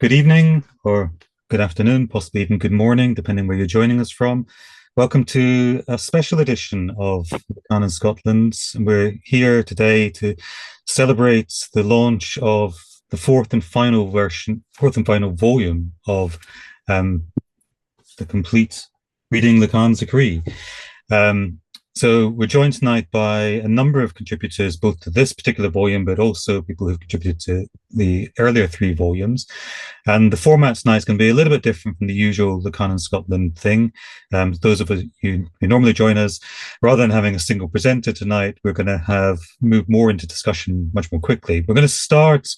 Good evening or good afternoon, possibly even good morning, depending where you're joining us from. Welcome to a special edition of Lacan in Scotland. We're here today to celebrate the launch of the fourth and final volume of the complete Reading Lacan's Écrits. So we're joined tonight by a number of contributors, both to this particular volume, but also people who've contributed to the earlier three volumes. And the format tonight is going to be a little bit different from the usual Lacan in Scotland thing. Those of us who normally join us, rather than having a single presenter tonight, we're going to move more into discussion much more quickly. We're going to start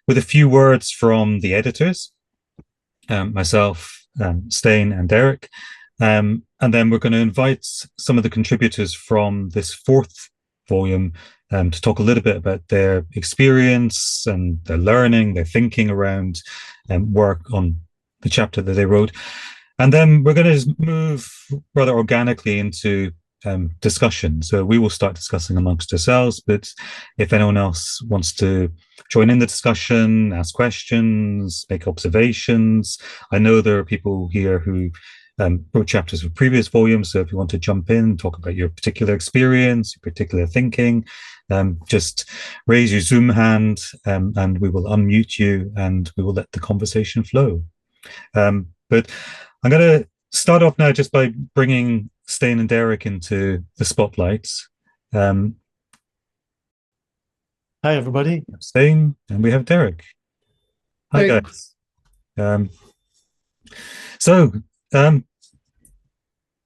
with a few words from the editors, myself, Stijn and Derek. And then we're going to invite some of the contributors from this fourth volume to talk a little bit about their experience and their learning, their thinking around work on the chapter that they wrote. And then we're going to move rather organically into discussion. So we will start discussing amongst ourselves, but if anyone else wants to join in the discussion, ask questions, make observations, I know there are people here who wrote chapters of previous volumes. So if you want to jump in, talk about your particular experience, your particular thinking, just raise your Zoom hand and we will unmute you and we will let the conversation flow. But I'm going to start off now just by bringing Stijn and Derek into the spotlight. Hi, everybody. Stijn, and we have Derek. Hi, guys.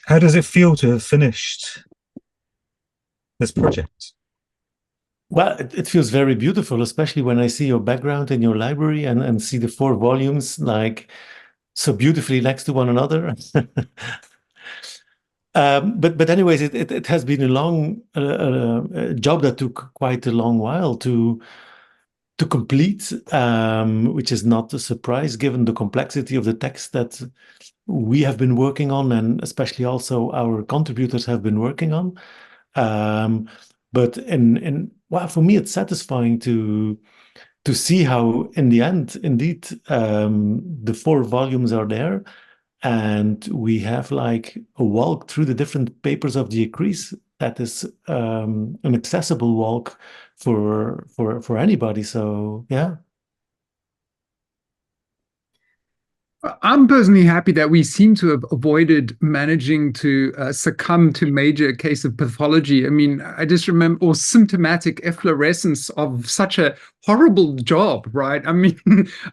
How does it feel to have finished this project? Well, it feels very beautiful, especially when I see your background in your library and see the four volumes like so beautifully next to one another. But anyways, it has been a long job that took quite a long while to complete, which is not a surprise given the complexity of the text that we have been working on, and especially also our contributors have been working on. But well, for me, it's satisfying to see how, in the end, indeed, the four volumes are there, and we have like a walk through the different papers of the Écrits that is an accessible walk for anybody. So yeah. I'm personally happy that we seem to have avoided managing to succumb to major case of pathology. I mean, I just remember, or symptomatic efflorescence of such a horrible job, right? I mean,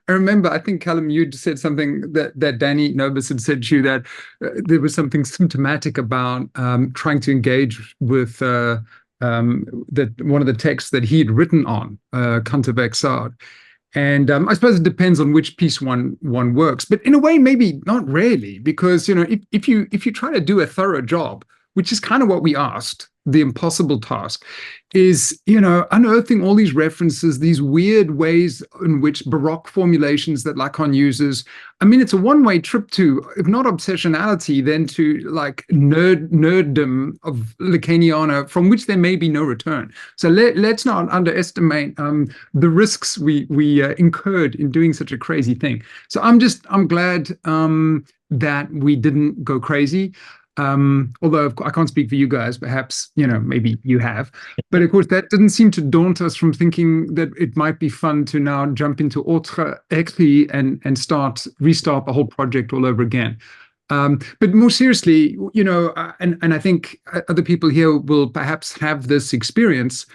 I remember, I think, Calum, you'd said something that Danny Nobis had said to you, that there was something symptomatic about trying to engage with one of the texts that he had written on, Kant Vexard. And I suppose it depends on which piece one works, but in a way, maybe not really, because if you try to do a thorough job, which is kind of what we asked, the impossible task, is unearthing all these references, these weird ways in which Baroque formulations that Lacan uses. I mean, it's a one-way trip to, if not obsessionality, then to like nerddom of Lacaniana, from which there may be no return. So let's not underestimate the risks we incurred in doing such a crazy thing. So I'm glad that we didn't go crazy. Although I can't speak for you guys, perhaps, maybe you have. But of course, that didn't seem to daunt us from thinking that it might be fun to now jump into Écrits and restart the whole project all over again. But more seriously, and I think other people here will perhaps have this experience,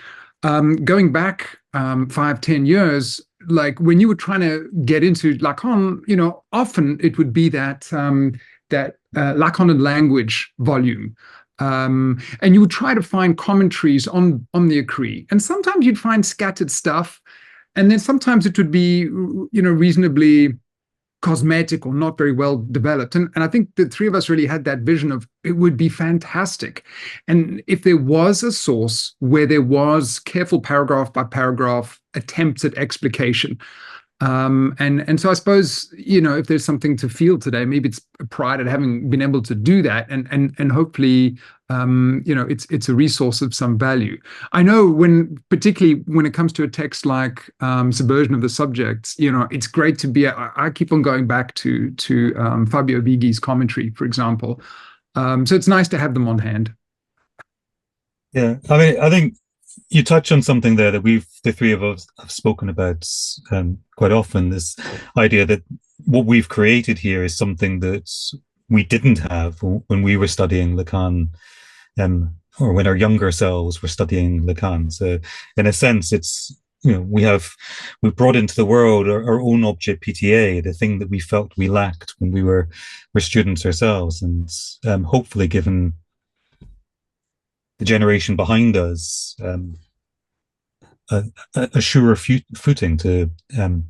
going back 5-10 years, like when you were trying to get into Lacan, often it would be that Lacan and Language volume. And you would try to find commentaries on the Écrits. And sometimes you'd find scattered stuff. And then sometimes it would be, reasonably cosmetic or not very well developed. And I think the three of us really had that vision of it would be fantastic. And if there was a source where there was careful paragraph by paragraph attempts at explication, And so I suppose, if there's something to feel today, maybe it's pride at having been able to do that, and hopefully, it's a resource of some value. I know particularly when it comes to a text like Subversion of the Subjects, it's great to be. I keep on going back to Fabio Vighi's commentary, for example. So it's nice to have them on hand. Yeah, I mean, I think you touch on something there that the three of us have spoken about quite often, this idea that what we've created here is something that we didn't have when we were studying Lacan, or when our younger selves were studying Lacan. So in a sense, it's, we've brought into the world our own object PTA, the thing that we felt we lacked when we were students ourselves, and hopefully given the generation behind us a surer footing to in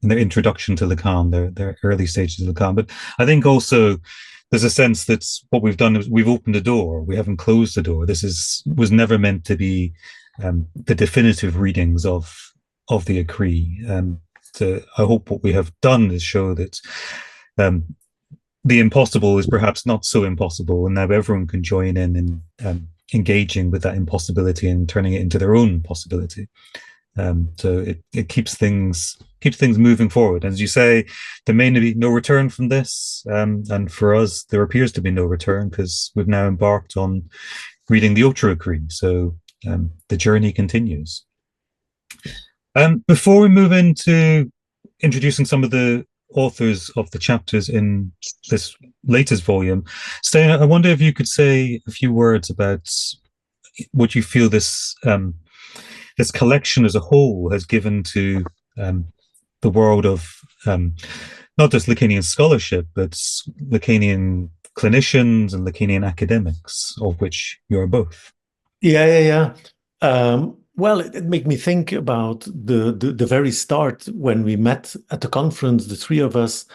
their introduction to Lacan, their early stages of Lacan. But I think also there's a sense that what we've done is we've opened the door. We haven't closed the door. This was never meant to be the definitive readings of the Écrits. So I hope what we have done is show that the impossible is perhaps not so impossible, and now everyone can join in engaging with that impossibility and turning it into their own possibility. So it keeps things moving forward. As you say, there may be no return from this, and for us, there appears to be no return because we've now embarked on reading the Overture. So the journey continues. Before we move into introducing some of the authors of the chapters in this latest volume, Stijn, I wonder if you could say a few words about what you feel this this collection as a whole has given to the world of not just Lacanian scholarship, but Lacanian clinicians and Lacanian academics, of which you are both. Yeah. Well, it made me think about the very start when we met at the conference, the three of us.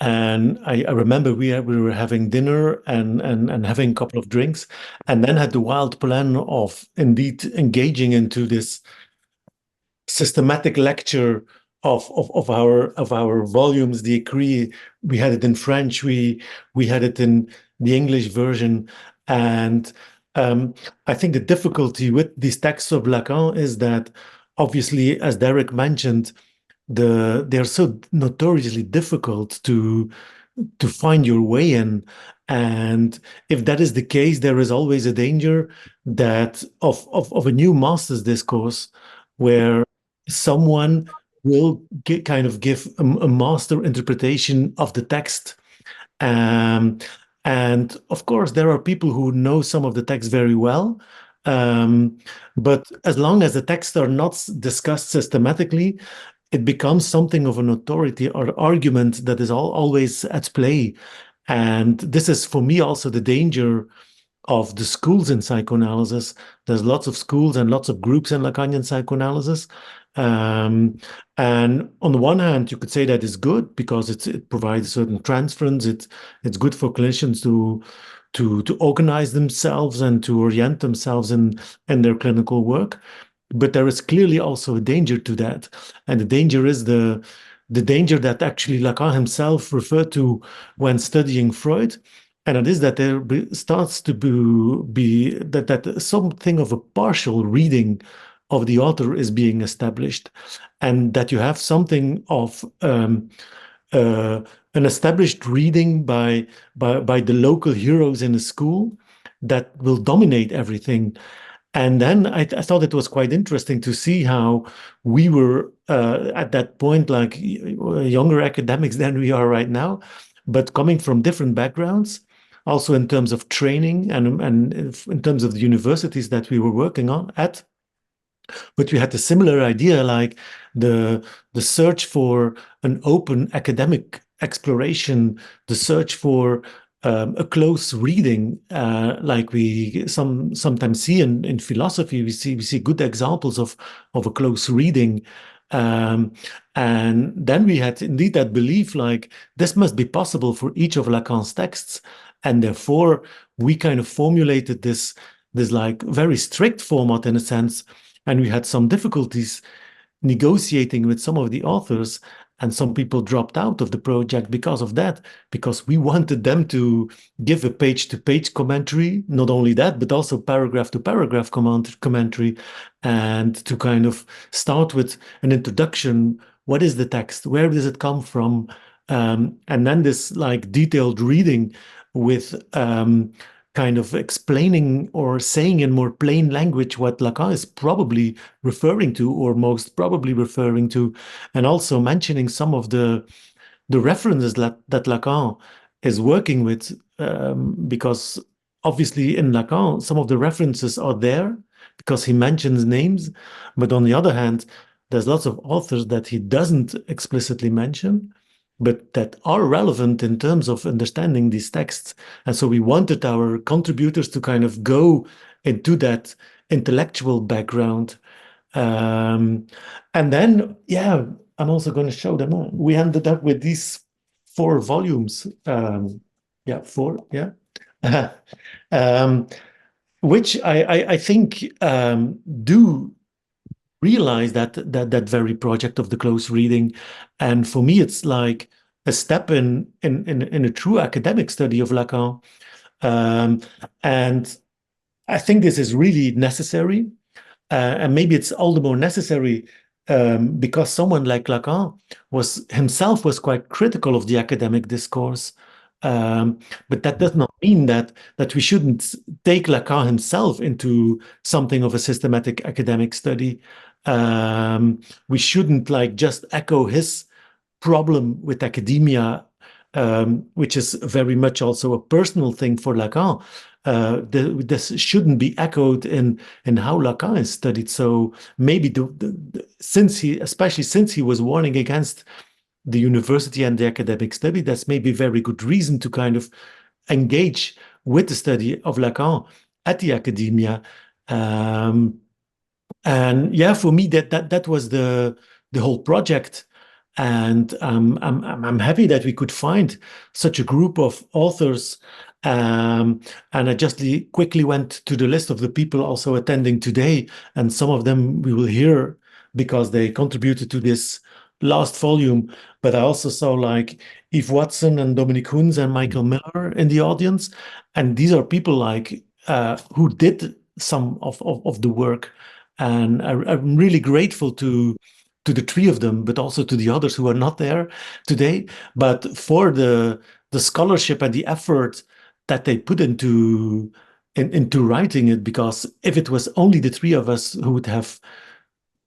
And I remember we were having dinner and having a couple of drinks, and then had the wild plan of indeed engaging into this systematic lecture of our volumes, the Écrits. We had it in French, we had it in the English version, and I think the difficulty with these texts of Lacan is that, obviously, as Derek mentioned, they're so notoriously difficult to find your way in. And if that is the case, there is always a danger that of a new master's discourse where someone will kind of give a master interpretation of the text. And of course, there are people who know some of the text very well. But as long as the texts are not discussed systematically, it becomes something of an authority or argument that is always at play. And this is, for me, also the danger of the schools in psychoanalysis. There's lots of schools and lots of groups in Lacanian psychoanalysis. And on the one hand, you could say that is good because it provides certain transference. It's good for clinicians to organize themselves and to orient themselves in their clinical work. But there is clearly also a danger to that. And the danger is the danger that actually Lacan himself referred to when studying Freud. And it is that there starts to be that something of a partial reading of the author is being established, and that you have something of an established reading by the local heroes in the school that will dominate everything. And then I thought it was quite interesting to see how we were at that point like younger academics than we are right now, but coming from different backgrounds, also in terms of training and in terms of the universities that we were working at. But we had a similar idea, like the search for an open academic exploration, the search for a close reading, like we sometimes see in philosophy. We see good examples of a close reading. And then we had indeed that belief, like this must be possible for each of Lacan's texts. And therefore, we kind of formulated this like very strict format in a sense. And we had some difficulties negotiating with some of the authors, and some people dropped out of the project because of that, because we wanted them to give a page-to-page commentary, not only that, but also paragraph-to-paragraph commentary, and to kind of start with an introduction. What is the text? Where does it come from? And then this like detailed reading with kind of explaining or saying in more plain language what Lacan is probably referring to, or most probably referring to, and also mentioning some of the references that Lacan is working with, because obviously in Lacan, some of the references are there because he mentions names, but on the other hand, there's lots of authors that he doesn't explicitly mention, but that are relevant in terms of understanding these texts. And so we wanted our contributors to kind of go into that intellectual background. And then, yeah, I'm also going to show them. We ended up with these 4 volumes. Yeah, 4, yeah. Which I think do realize that very project of the close reading. And for me, it's like a step in a true academic study of Lacan. And I think this is really necessary. And maybe it's all the more necessary because someone like Lacan was quite critical of the academic discourse. But that does not mean that we shouldn't take Lacan himself into something of a systematic academic study. We shouldn't like just echo his problem with academia, which is very much also a personal thing for Lacan. This shouldn't be echoed in how Lacan is studied. So maybe especially since he was warning against the university and the academic study, that's maybe very good reason to kind of engage with the study of Lacan at the academia. And yeah, for me, that was the whole project. And I'm happy that we could find such a group of authors. And I just quickly went to the list of the people also attending today, and some of them we will hear because they contributed to this last volume. But I also saw like Eve Watson and Dominiek Hoens and Michael Miller in the audience, and these are people like who did some of the work, and I'm really grateful to the 3 of them, but also to the others who are not there today, but for the scholarship and the effort that they put into writing it. Because if it was only the 3 of us who would have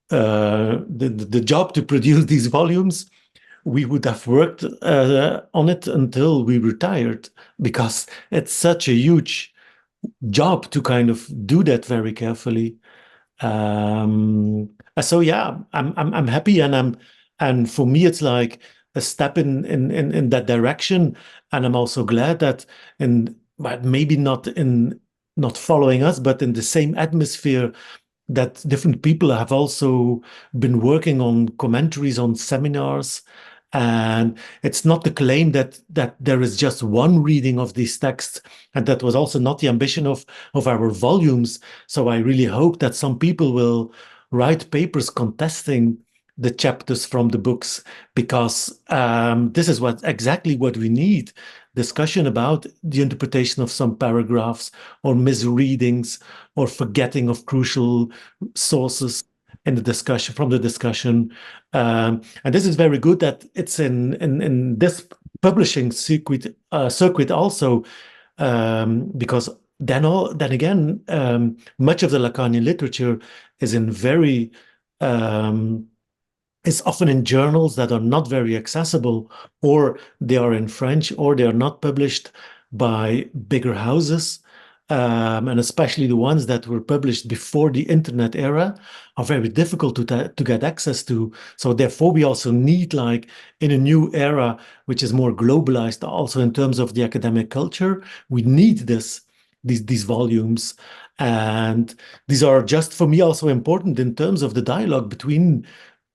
the job to produce these volumes, we would have worked on it until we retired, because it's such a huge job to kind of do that very carefully. So yeah, I'm happy, and for me it's like a step in that direction, and I'm also glad that but maybe not following us, but in the same atmosphere, that different people have also been working on commentaries on seminars. And it's not the claim that there is just one reading of these texts, and that was also not the ambition of our volumes. So I really hope that some people will write papers contesting the chapters from the books, because this is exactly what we need: discussion about the interpretation of some paragraphs, or misreadings, or forgetting of crucial sources in the discussion, from the discussion. And this is very good that it's in this publishing circuit also, because then again, much of the Lacanian literature is is often in journals that are not very accessible, or they are in French, or they are not published by bigger houses. And especially the ones that were published before the internet era are very difficult to get access to. So therefore, we also need, like in a new era, which is more globalized, also in terms of the academic culture, we need these volumes. And these are just, for me, also important in terms of the dialogue between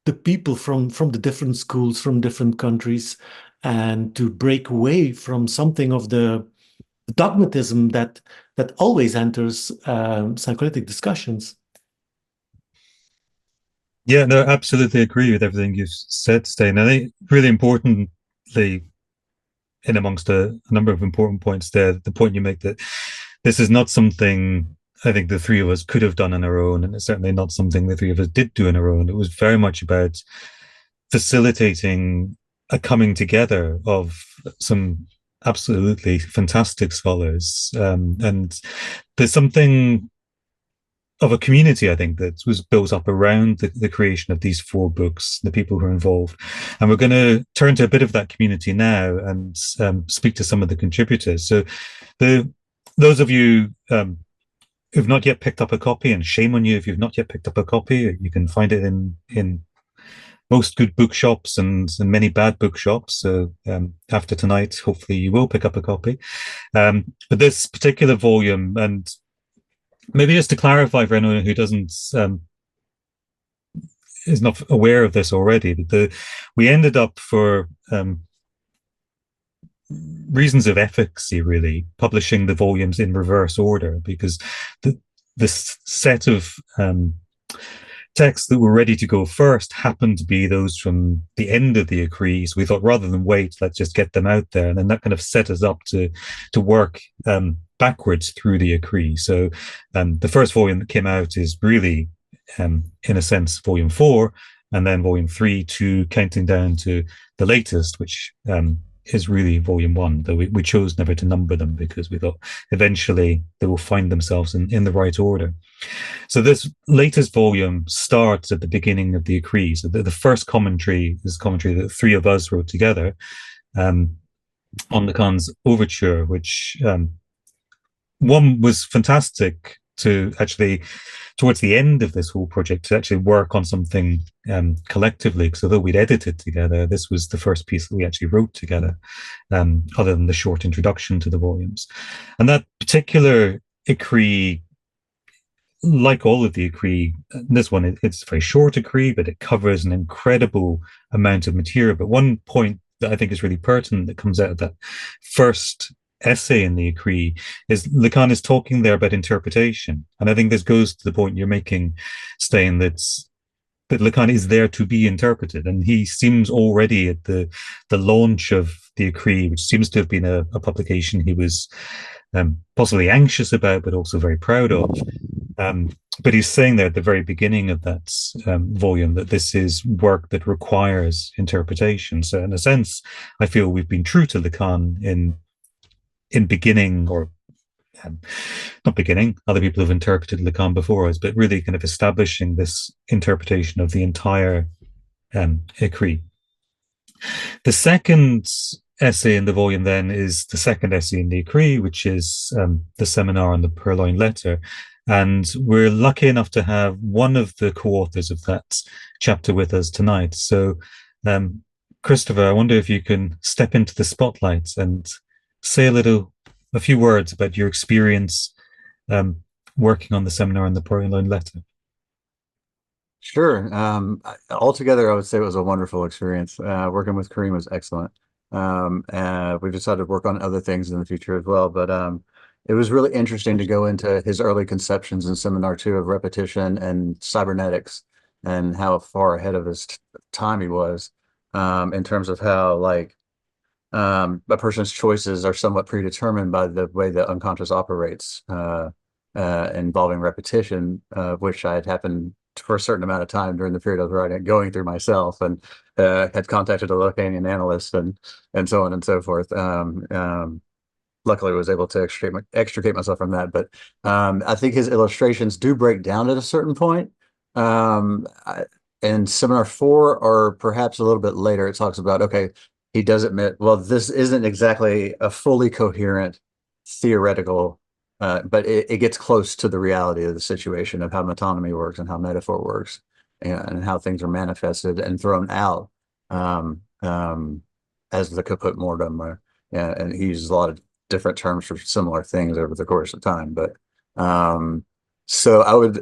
the people from the different schools, from different countries, and to break away from something of the dogmatism that always enters psychoanalytic discussions. Yeah, no, absolutely agree with everything you've said, Stijn. I think really importantly, in amongst a number of important points there, the point you make that this is not something I think the three of us could have done on our own, and it's certainly not something the three of us did do on our own. It was very much about facilitating a coming together of some absolutely fantastic scholars. And there's something of a community, I think, that was built up around the creation of these four books, the people who are involved. And we're going to turn to a bit of that community now and speak to some of the contributors. So those of you who've not yet picked up a copy, and shame on you if you've not yet picked up a copy, you can find it in most good bookshops and many bad bookshops. So after tonight, hopefully you will pick up a copy. But this particular volume, and maybe just to clarify for anyone who doesn't is not aware of this already, we ended up for reasons of efficacy, really, publishing the volumes in reverse order, because this set of texts that were ready to go first happened to be those from the end of the Écrits. So we thought, rather than wait, let's just get them out there, and then that kind of set us up to work backwards through the Écrits. So the first volume that came out is really, in a sense, volume 4, and then volume 3, 2, counting down to the latest, which is really volume 1, though we chose never to number them because we thought eventually they will find themselves in the right order. So this latest volume starts at the beginning of the Écrits. So the first commentary is commentary that three of us wrote together on Lacan's Overture, which one was fantastic to actually, towards the end of this whole project, to actually work on something collectively, because although we'd edited together, this was the first piece that we actually wrote together, other than the short introduction to the volumes. And that particular Écrit, like all of the Écrits, this one, it's a very short Écrit, but it covers an incredible amount of material. But one point that I think is really pertinent that comes out of that first essay in the Écrit is Lacan is talking there about interpretation. And I think this goes to the point you're making, Stijn, that Lacan is there to be interpreted. And he seems already at the launch of the Écrit, which seems to have been a publication he was possibly anxious about, but also very proud of. But he's saying there at the very beginning of that volume that this is work that requires interpretation. So in a sense, I feel we've been true to Lacan in beginning, or not beginning, other people have interpreted Lacan before us, but really kind of establishing this interpretation of the entire Écrit. The second essay in the volume then is the second essay in the Écrit, which is the seminar on the Purloined Letter. And we're lucky enough to have one of the co-authors of that chapter with us tonight. So Christopher, I wonder if you can step into the spotlight and say a few words about your experience working on the seminar on the Purloined Letter. Sure. Altogether, I would say it was a wonderful experience. Working with Kareem was excellent. We've decided to work on other things in the future as well, but it was really interesting to go into his early conceptions in Seminar 2 of repetition and cybernetics, and how far ahead of his time he was in terms of how, like, a person's choices are somewhat predetermined by the way the unconscious operates, involving repetition, which I had happened for a certain amount of time during the period I was writing, going through myself, and had contacted a Lacanian analyst and so on and so forth. Luckily, I was able to extricate myself from that. But I think his illustrations do break down at a certain point. In Seminar 4, or perhaps a little bit later, it talks about, okay, he does admit, well, this isn't exactly a fully coherent theoretical, but it gets close to the reality of the situation, of how metonymy works and how metaphor works, and how things are manifested and thrown out as the caput mortem. And he uses a lot of different terms for similar things over the course of time. But so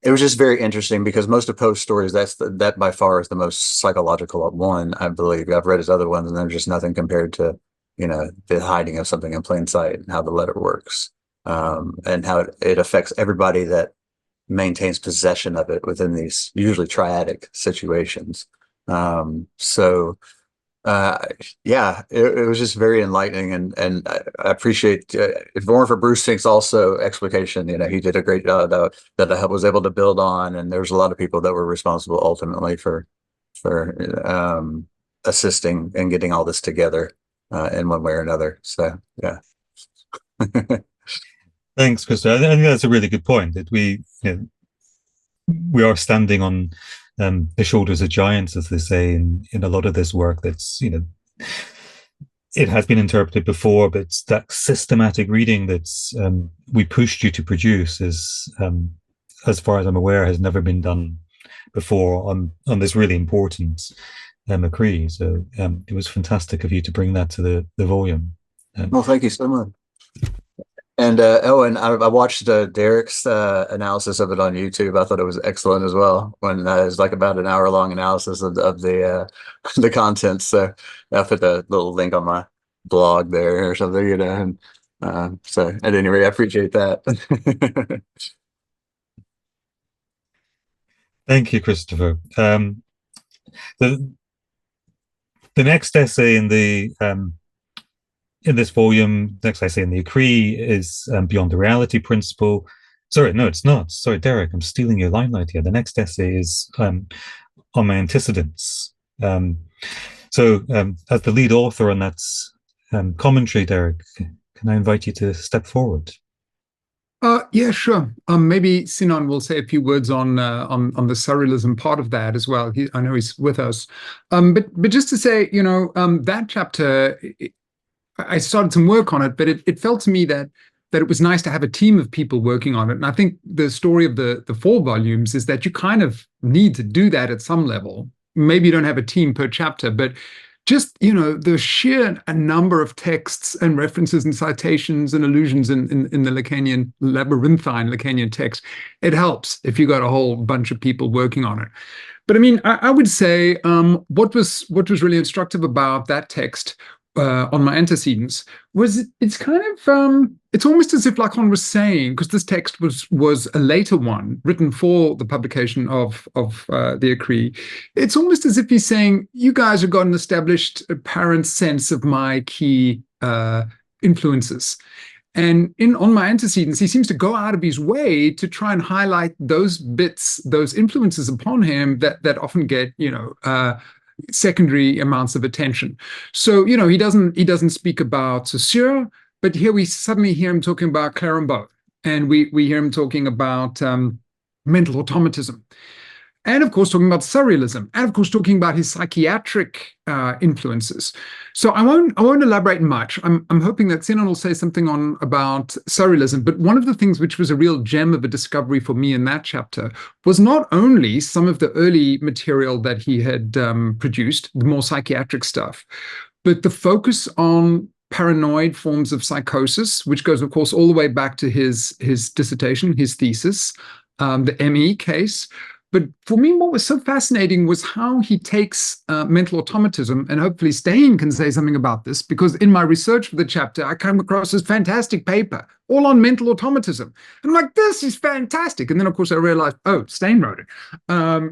it was just very interesting, because most of Poe's stories, that by far is the most psychological one, I believe. I've read his other ones, and they're just nothing compared to, the hiding of something in plain sight, and how the letter works, and how it affects everybody that maintains possession of it within these usually triadic situations. Yeah, it was just very enlightening, and I appreciate, if it weren't for Bruce Tink's also explication, he did a great job that I was able to build on, and there's a lot of people that were responsible ultimately for assisting and getting all this together in one way or another. So yeah. Thanks, Krista. I think that's a really good point, that we are standing on the shoulders of giants, as they say, in a lot of this work. That's, it has been interpreted before, but it's that systematic reading that's we pushed you to produce is, as far as I'm aware, has never been done before on this really important Écrits. So it was fantastic of you to bring that to the volume. Well, thank you so much. And and I watched Derek's analysis of it on YouTube. I thought it was excellent as well. When it's like about an hour-long analysis of the the contents. So I put the little link on my blog there or something, And so at any rate, I appreciate that. Thank you, Christopher. The next essay in this volume, next essay in the Écrits, is Beyond the Reality Principle. Sorry, no, it's not. Sorry, Derek, I'm stealing your limelight here. The next essay is on my antecedents. So as the lead author on that commentary, Derek, can I invite you to step forward? Yeah, sure. Maybe Sinan will say a few words on the surrealism part of that as well. I know he's with us. But just to say, that chapter, I started some work on it, but it felt to me that it was nice to have a team of people working on it. And I think the story of the 4 volumes is that you kind of need to do that at some level. Maybe you don't have a team per chapter, but just, the sheer number of texts and references and citations and allusions in the Lacanian, labyrinthine Lacanian text, it helps if you got a whole bunch of people working on it. But I mean, I would say what was really instructive about that text on my antecedents was it's kind of it's almost as if Lacan was saying, because this text was a later one written for the publication of the Écrits. It's almost as if he's saying, you guys have got an established apparent sense of my key influences. And on my antecedents, he seems to go out of his way to try and highlight those bits, those influences upon him that often get, secondary amounts of attention. So, he doesn't speak about Saussure, but here we suddenly hear him talking about Clérambault, and we hear him talking about mental automatism, and of course talking about surrealism, and of course talking about his psychiatric influences. So I won't elaborate much. I'm hoping that Sinan will say something about surrealism. But one of the things which was a real gem of a discovery for me in that chapter was not only some of the early material that he had produced, the more psychiatric stuff, but the focus on paranoid forms of psychosis, which goes, of course, all the way back to his dissertation, his thesis, the ME case. But for me, what was so fascinating was how he takes mental automatism, and hopefully Stijn can say something about this, because in my research for the chapter, I came across this fantastic paper all on mental automatism. And I'm like, this is fantastic. And then, of course, I realized, oh, Stijn wrote it,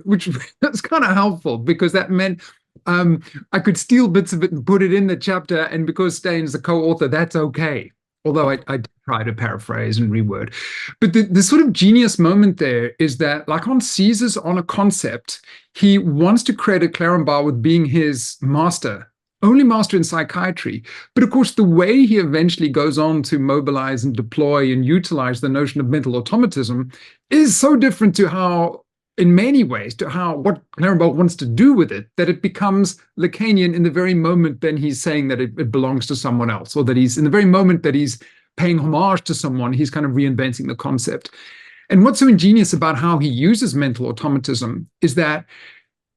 which was kind of helpful, because that meant I could steal bits of it and put it in the chapter. And because Stijn's the co-author, that's okay. Although I try to paraphrase and reword. But the sort of genius moment there is that Lacan seizes on a concept. He wants to credit Clérambault with being his master, only master in psychiatry. But of course, the way he eventually goes on to mobilize and deploy and utilize the notion of mental automatism is so different to how, in many ways, to what Clérambault wants to do with it, that it becomes Lacanian in the very moment then he's saying that it belongs to someone else, or that he's in the very moment that he's paying homage to someone, he's kind of reinventing the concept. And what's so ingenious about how he uses mental automatism is that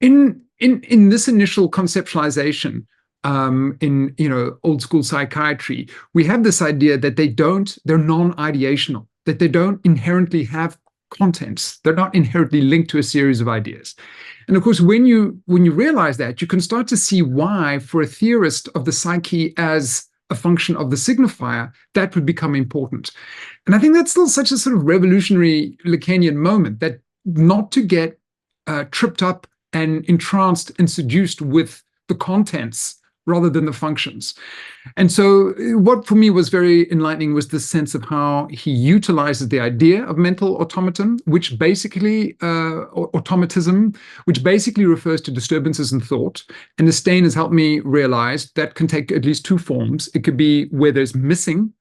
in this initial conceptualization, in old school psychiatry, we have this idea that they're non-ideational, that they don't inherently have contents. They're not inherently linked to a series of ideas. And of course, when you realize that, you can start to see why, for a theorist of the psyche as a function of the signifier, that would become important. And I think that's still such a sort of revolutionary Lacanian moment, that not to get tripped up and entranced and seduced with the contents rather than the functions. And so what for me was very enlightening was the sense of how he utilizes the idea of mental automaton, which basically, automatism, which basically refers to disturbances in thought. And the Stijn has helped me realize that can take at least two forms. It could be where there's missing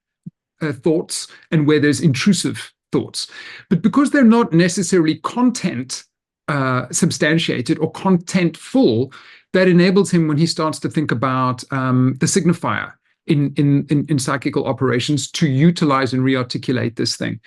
thoughts and where there's intrusive thoughts. But because they're not necessarily content substantiated or contentful, that enables him, when he starts to think about the signifier in psychical operations, to utilize and rearticulate this thing.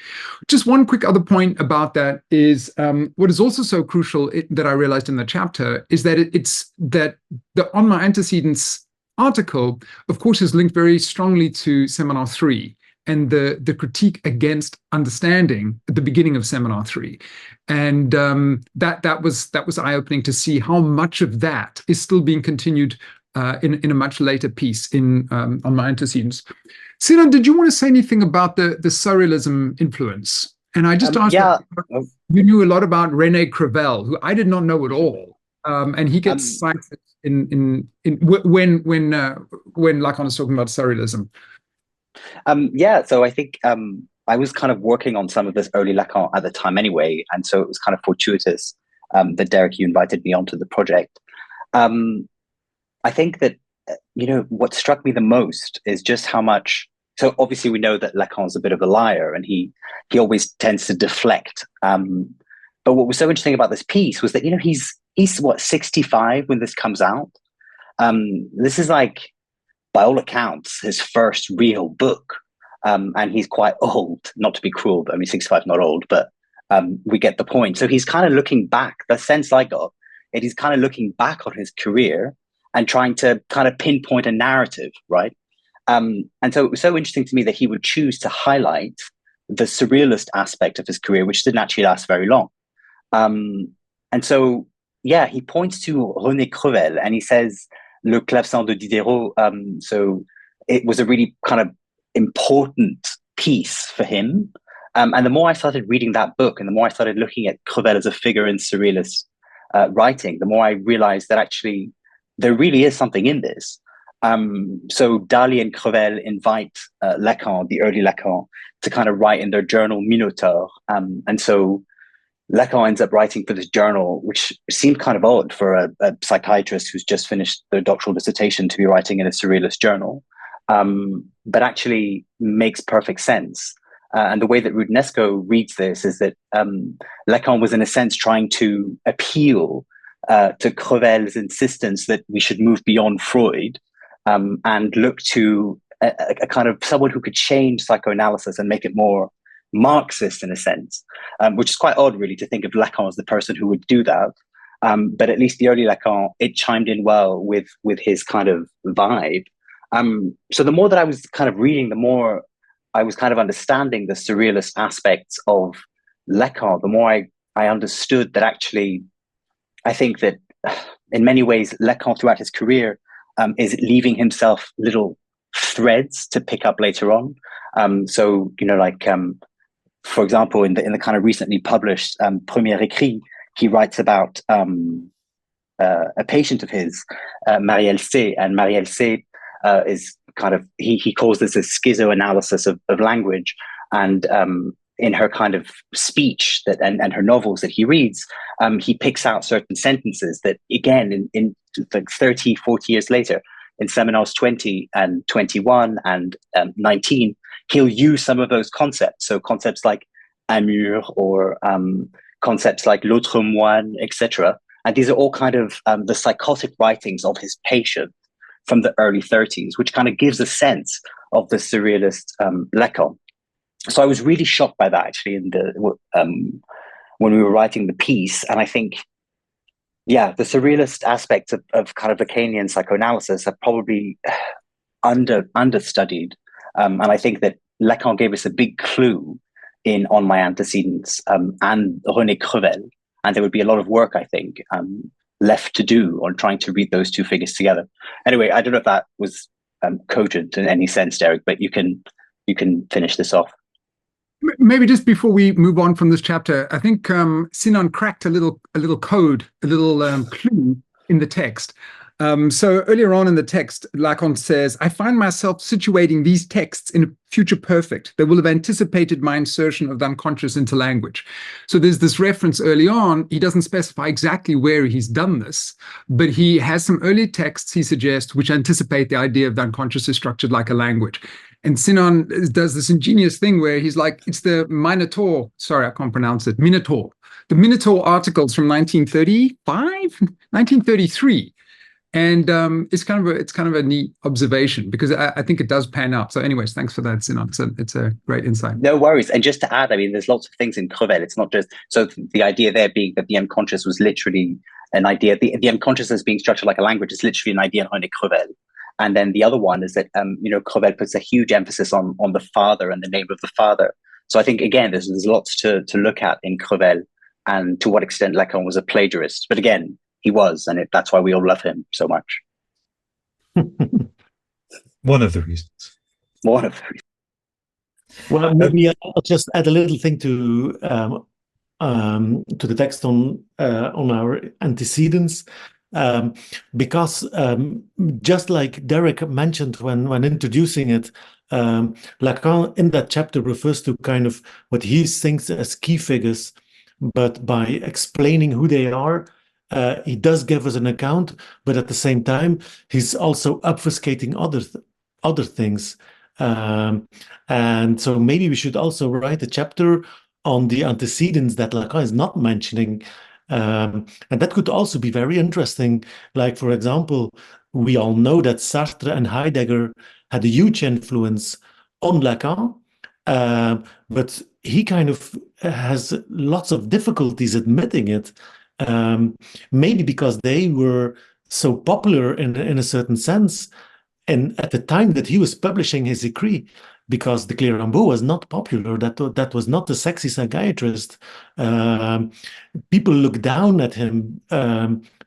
Just one quick other point about that is what is also so crucial that I realized in the chapter is that it's that the On My Antecedents article, of course, is linked very strongly to Seminar 3 and the critique against understanding at the beginning of Seminar 3. And that was eye-opening to see how much of that is still being continued in a much later piece in On My Antecedents. Sinan, did you want to say anything about the surrealism influence? And I just asked, you knew a lot about René Crevel, who I did not know at all. And he gets cited when Lacan is talking about surrealism. So I think I was kind of working on some of this early Lacan at the time anyway, and so it was kind of fortuitous that Derek, you invited me onto the project. I think that, what struck me the most is just how much, so obviously we know that Lacan's a bit of a liar and he always tends to deflect. But what was so interesting about this piece was that, he's what, 65 when this comes out? This is like, by all accounts, his first real book. And he's quite old, not to be cruel, but 65 not old, but we get the point. So he's kind of looking back. The sense I got, he's kind of looking back on his career and trying to kind of pinpoint a narrative, right? And so it was so interesting to me that he would choose to highlight the surrealist aspect of his career, which didn't actually last very long. And so, he points to René Crevel and he says, Le Clavecin de Diderot. So it was a really kind of important piece for him. And the more I started reading that book and the more I started looking at Crevel as a figure in surrealist writing, the more I realized that actually there really is something in this. So Daly and Crevel invite Lacan, the early Lacan, to kind of write in their journal Minotaur. And so Lacan ends up writing for this journal, which seemed kind of odd for a psychiatrist who's just finished their doctoral dissertation to be writing in a surrealist journal, but actually makes perfect sense. And the way that Roudinesco reads this is that Lacan was, in a sense, trying to appeal to Crevel's insistence that we should move beyond Freud and look to a kind of someone who could change psychoanalysis and make it more Marxist, in a sense, which is quite odd, really, to think of Lacan as the person who would do that. But at least the early Lacan, it chimed in well with his kind of vibe. So the more that I was kind of reading, the more I was kind of understanding the surrealist aspects of Lacan, the more I understood that actually, I think that in many ways, Lacan throughout his career is leaving himself little threads to pick up later on. So, for example, in the kind of recently published Premier Écrits, he writes about a patient of his, Marielle C. And Marielle C. Is kind of, he calls this a schizoanalysis of language. And in her kind of speech and her novels that he reads, he picks out certain sentences that, again, in like 30, 40 years later, in Seminars 20 and 21 and 19, he'll use some of those concepts. So concepts like amour or concepts like l'autre moine, etc. And these are all kind of the psychotic writings of his patient from the early 30s, which kind of gives a sense of the surrealist Lacan. So I was really shocked by that, actually, when we were writing the piece. And I think, the surrealist aspects of kind of Lacanian psychoanalysis are probably understudied. And I think that Lacan gave us a big clue in On My Antecedents and René Crevel. And there would be a lot of work, I think, left to do on trying to read those two figures together. Anyway, I don't know if that was cogent in any sense, Derek. But you can finish this off. Maybe just before we move on from this chapter, I think Sinan cracked a little code, a little clue in the text. So earlier on in the text, Lacan says, I find myself situating these texts in a future perfect that will have anticipated my insertion of the unconscious into language. So there's this reference early on. He doesn't specify exactly where he's done this, but he has some early texts, he suggests, which anticipate the idea of the unconscious is structured like a language. And Sinan does this ingenious thing where he's like, it's the Minotaur, sorry, I can't pronounce it, Minotaur. The Minotaur articles from 1933. And it's kind of a neat observation because I think it does pan out. So anyways, thanks for that, Sinan. It's a great insight. No worries. And just to add, I mean, there's lots of things in Crevel. It's not just, so the idea there being that the unconscious was literally an idea, the unconsciousness being structured like a language is literally an idea in Crevel. And then the other one is that, Crevel puts a huge emphasis on the father and the name of the father. So I think, again, there's lots to look at in Crevel and to what extent Lacan was a plagiarist. But again, he was, and that's why we all love him so much. One of the reasons. One of the reasons. Well, maybe I'll just add a little thing to the text on our antecedents. Because just like Derek mentioned when introducing it, Lacan in that chapter refers to kind of what he thinks as key figures, but by explaining who they are, he does give us an account, but at the same time, he's also obfuscating other things. And so maybe we should also write a chapter on the antecedents that Lacan is not mentioning. And that could also be very interesting. Like, for example, we all know that Sartre and Heidegger had a huge influence on Lacan, but he kind of has lots of difficulties admitting it. Maybe because they were so popular in a certain sense, and at the time that he was publishing his Écrits, because the Clérambault was not popular, that was not the sexy psychiatrist. People looked down at him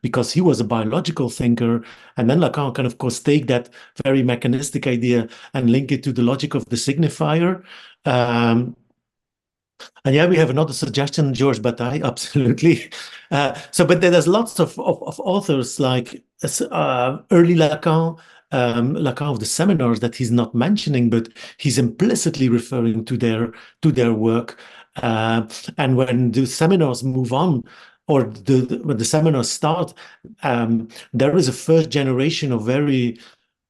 because he was a biological thinker, and then Lacan can of course take that very mechanistic idea and link it to the logic of the signifier. And yeah, we have another suggestion, George Bataille, absolutely. But there's lots of authors like early Lacan, Lacan of the seminars that he's not mentioning, but he's implicitly referring to their work. And when the seminars move on, or when the seminars start, there is a first generation of very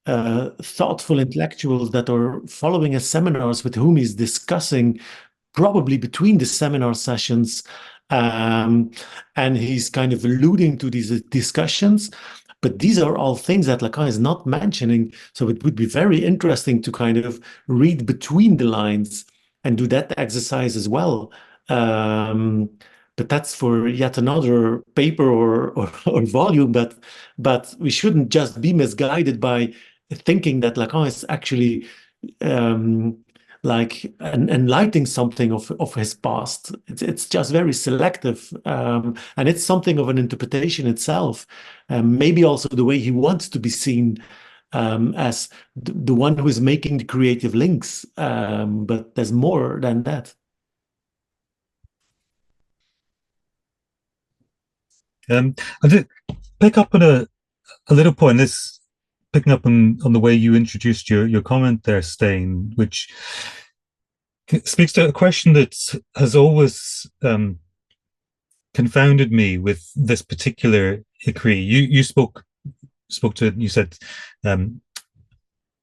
thoughtful intellectuals that are following his seminars with whom he's discussing probably between the seminar sessions, and he's kind of alluding to these discussions. But these are all things that Lacan is not mentioning. So it would be very interesting to kind of read between the lines and do that exercise as well. But that's for yet another paper or volume. But we shouldn't just be misguided by thinking that Lacan is actually like enlightening something of his past. It's just very selective, and it's something of an interpretation itself. Maybe also the way he wants to be seen as the one who is making the creative links, but there's more than that. I did pick up on a little point. This picking up on the way you introduced your comment there, Stijn, which speaks to a question that has always confounded me with this particular Écrit. You spoke to it, you said on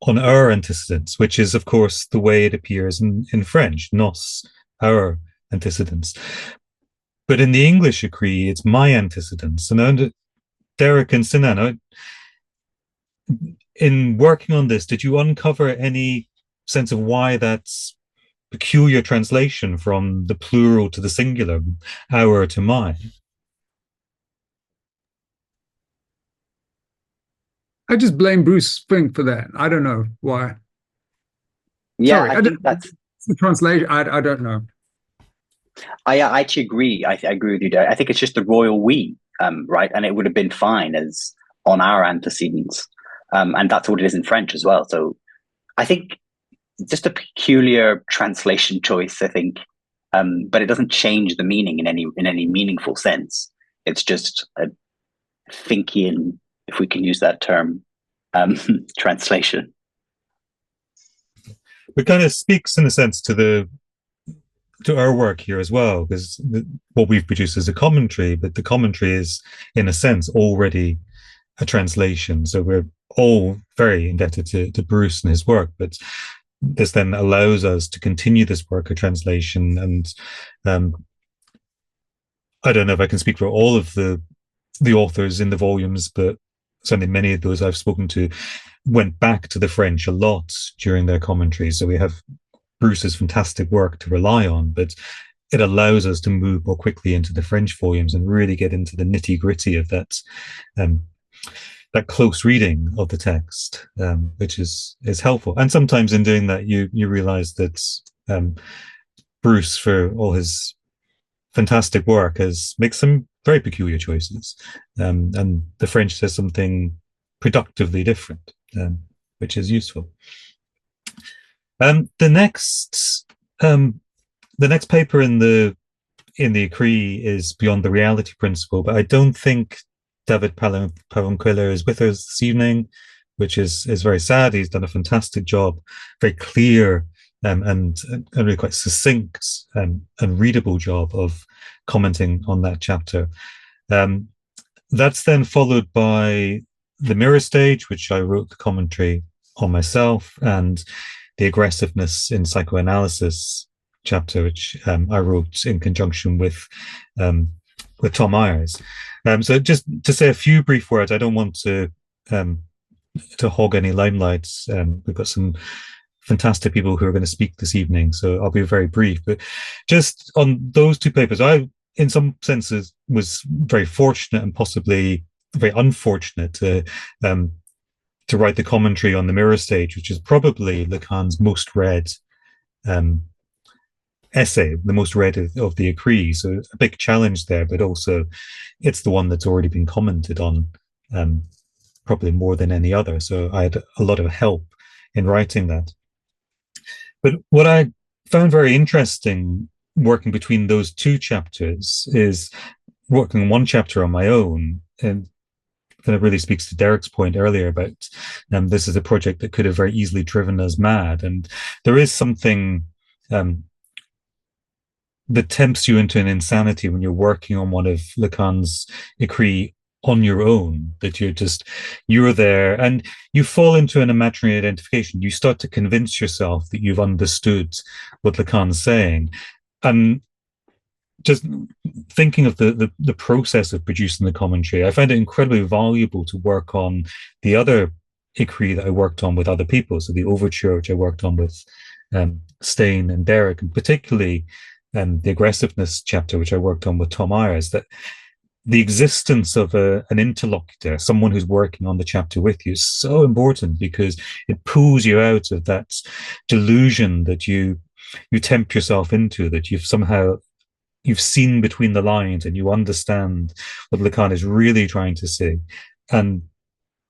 our antecedents, which is of course the way it appears in French, nos, our antecedents. But in the English Écrit, it's my antecedents. And Derek and Sinan, in working on this, did you uncover any sense of why that's peculiar translation from the plural to the singular, our to my? I just blame Bruce Spring for that. I don't know why. Yeah, Sorry, I think that's the translation. I don't know. I actually agree. I agree with you, Derek. I think it's just the royal we, right? And it would have been fine as on our antecedents. and that's what it is in French as well. So I think just a peculiar translation choice, I think, but it doesn't change the meaning in any meaningful sense. It's just a Finkian, if we can use that term, translation. It kind of speaks, in a sense, to our work here as well, because what we've produced is a commentary, but the commentary is, in a sense, already a translation. So we're all very indebted to Bruce and his work, but this then allows us to continue this work of translation. And I don't know if I can speak for all of the authors in the volumes, but certainly many of those I've spoken to went back to the French a lot during their commentaries. So we have Bruce's fantastic work to rely on, but it allows us to move more quickly into the French volumes and really get into the nitty gritty of that close reading of the text, which is helpful. And sometimes in doing that, you realize that Bruce, for all his fantastic work, makes some very peculiar choices, and the French says something productively different, which is useful. The next paper in the Écrits is Beyond the Reality Principle, but I don't think David Pavanquiller is with us this evening, which is very sad. He's done a fantastic job, very clear and really quite succinct and readable job of commenting on that chapter. That's then followed by The Mirror Stage, which I wrote the commentary on myself, and The Aggressiveness in Psychoanalysis chapter, which I wrote in conjunction with Tom Ayers. So just to say a few brief words, I don't want to hog any limelight. We've got some fantastic people who are going to speak this evening, so I'll be very brief. But just on those two papers, I, in some senses, was very fortunate and possibly very unfortunate to write the commentary on The Mirror Stage, which is probably Lacan's most read essay, the most read of the Écrits. So a big challenge there, but also it's the one that's already been commented on probably more than any other. So I had a lot of help in writing that. But what I found very interesting working between those two chapters is working on one chapter on my own, and kind of really speaks to Derek's point earlier about this is a project that could have very easily driven us mad. And there is something that tempts you into an insanity when you're working on one of Lacan's Écrits on your own, that you're there and you fall into an imaginary identification. You start to convince yourself that you've understood what Lacan's saying. And just thinking of the process of producing the commentary, I found it incredibly valuable to work on the other Écrit that I worked on with other people. So the Overture, which I worked on with Stijn and Derek, and particularly the Aggressiveness chapter, which I worked on with Tom Ayers, that the existence of an interlocutor, someone who's working on the chapter with you, is so important, because it pulls you out of that delusion that you tempt yourself into, that you've seen between the lines and you understand what Lacan is really trying to say. And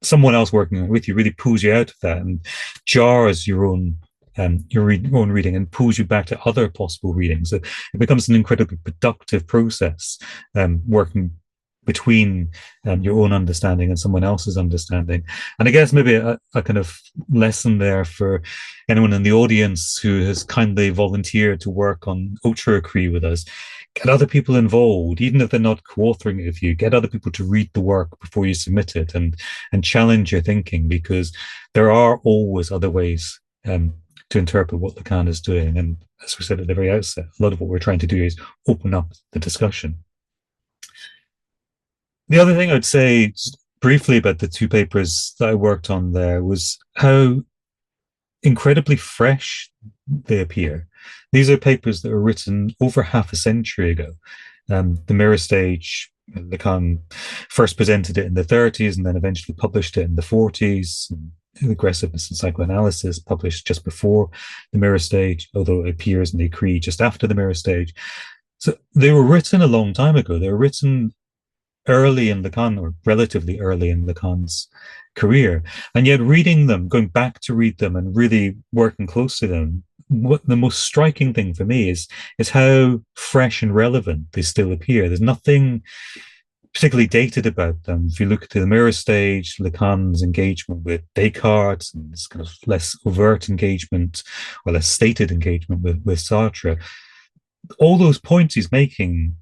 someone else working with you really pulls you out of that and jars your own reading and pulls you back to other possible readings. So it becomes an incredibly productive process, working between your own understanding and someone else's understanding. And I guess maybe a kind of lesson there for anyone in the audience who has kindly volunteered to work on Overture Écrits with us: get other people involved, even if they're not co-authoring it with you. Get other people to read the work before you submit it, and challenge your thinking, because there are always other ways to interpret what Lacan is doing. And as we said at the very outset, a lot of what we're trying to do is open up the discussion. The other thing I'd say briefly about the two papers that I worked on there was how incredibly fresh they appear. These are papers that were written over half a century ago. The Mirror Stage, Lacan first presented it in the 30s and then eventually published it in the 40s. Aggressiveness in Psychoanalysis, published just before The Mirror Stage, although it appears in the Écrits just after The Mirror Stage. So they were written a long time ago. They were written early in Lacan, or relatively early in Lacan's career. And yet reading them, going back to read them and really working close to them, what the most striking thing for me is how fresh and relevant they still appear. There's nothing particularly dated about them. If you look at the mirror stage, Lacan's engagement with Descartes, and this kind of less overt engagement or less stated engagement with Sartre, all those points he's making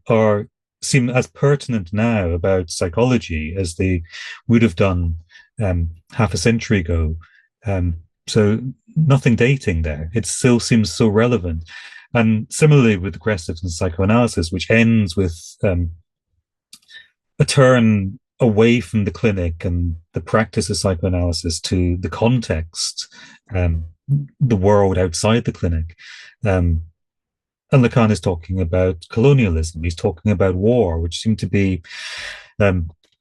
seem as pertinent now about psychology as they would have done half a century ago. So nothing dating there. It still seems so relevant. And similarly with Aggressives in Psychoanalysis, which ends with a turn away from the clinic and the practice of psychoanalysis to the context, the world outside the clinic. And Lacan is talking about colonialism. He's talking about war, which seem to be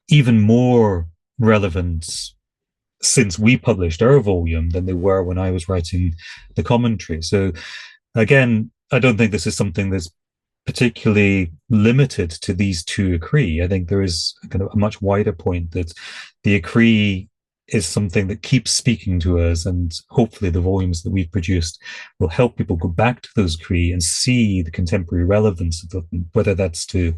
even more relevant since we published our volume than they were when I was writing the commentary. So again, I don't think this is something that's particularly limited to these two écrits. I think there is kind of a much wider point that the écrit is something that keeps speaking to us, and hopefully the volumes that we've produced will help people go back to those écrits and see the contemporary relevance of them, whether that's to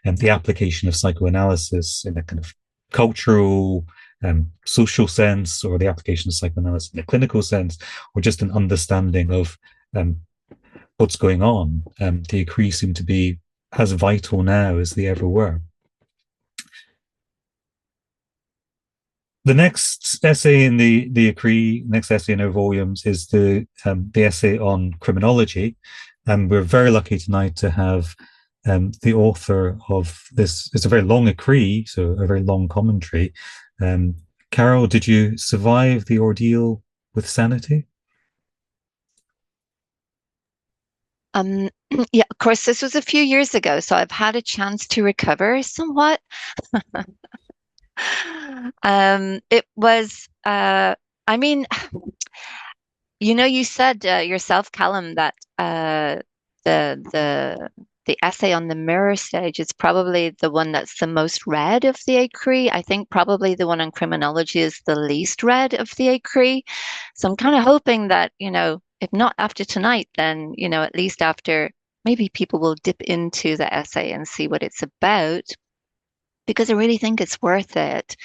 the application of psychoanalysis in a kind of cultural, social sense, or the application of psychoanalysis in a clinical sense, or just an understanding of what's going on. The écrits seem to be as vital now as they ever were. The next essay in the écrit, next essay in our volumes, is the essay on criminology. And we're very lucky tonight to have the author of this. It's a very long écrit, so a very long commentary. Carol, did you survive the ordeal with sanity? Yeah, of course, this was a few years ago, so I've had a chance to recover somewhat. It was, I mean, you said yourself, Calum, that the essay on the mirror stage is probably the one that's the most read of the écrit. I think probably the one on criminology is the least read of the écrit. So I'm kind of hoping that, if not after tonight, then, at least after, maybe people will dip into the essay and see what it's about, because I really think it's worth it.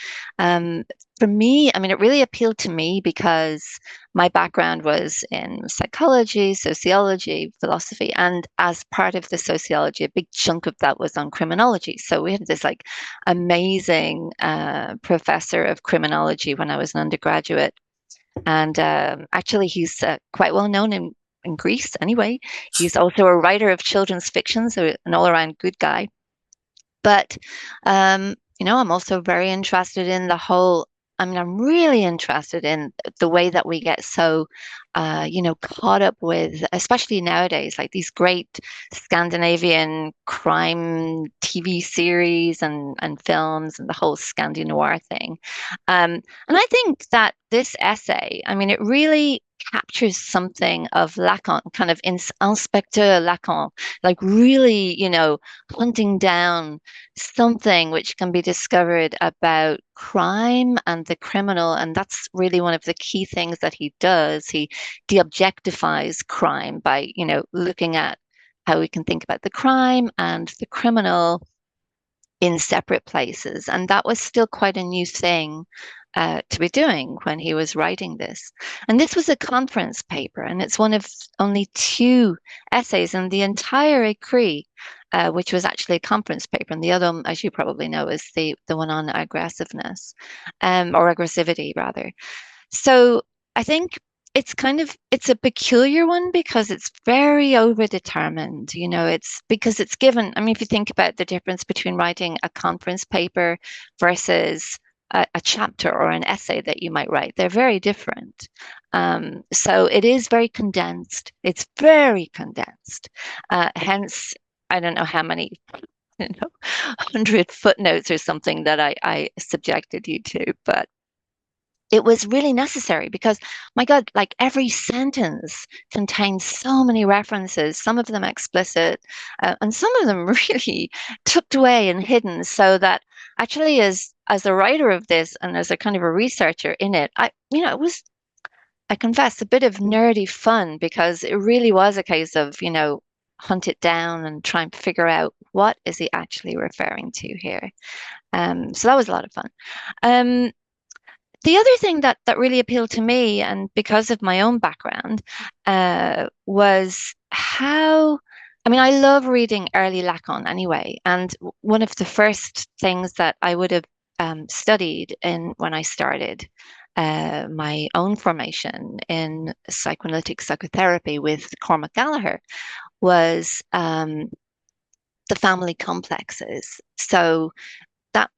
For me, it really appealed to me because my background was in psychology, sociology, philosophy, and as part of the sociology, a big chunk of that was on criminology. So we had this amazing professor of criminology when I was an undergraduate. And actually, he's quite well known in Greece anyway. He's also a writer of children's fiction, so an all-around good guy. But, I'm also very interested in the whole, I'm really interested in the way that we get so, caught up with, especially nowadays, like these great Scandinavian crime TV series and films and the whole Scandinoir thing. And I think that this essay, it really captures something of Lacan, kind of Inspecteur Lacan, like really, hunting down something which can be discovered about crime and the criminal. And that's really one of the key things that he does. He de-objectifies crime by, looking at how we can think about the crime and the criminal in separate places. And that was still quite a new thing to be doing when he was writing this. And this was a conference paper, and it's one of only 2 essays in the entire écrit, which was actually a conference paper. And the other, as you probably know, is the one on aggressiveness, or aggressivity rather. So I think it's a peculiar one because it's very overdetermined. It's because it's given, if you think about the difference between writing a conference paper versus a chapter or an essay that you might write, they're very different. So it is very condensed. It's very condensed. Hence, I don't know how many, 100 footnotes or something that I subjected you to, but it was really necessary because, my God, like every sentence contains so many references, some of them explicit, and some of them really tucked away and hidden, so that actually, as a writer of this and as a kind of a researcher in it, it was, I confess, a bit of nerdy fun, because it really was a case of, hunt it down and try and figure out what is he actually referring to here. So that was a lot of fun. The other thing that really appealed to me, and because of my own background, was how, I love reading early Lacan anyway. And one of the first things that I would have studied when I started my own formation in psychoanalytic psychotherapy with Cormac Gallagher was the family complexes. So that,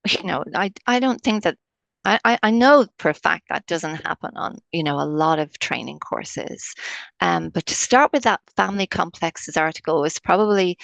I don't think that, I know for a fact that doesn't happen on, a lot of training courses. But to start with that family complexes article was probably,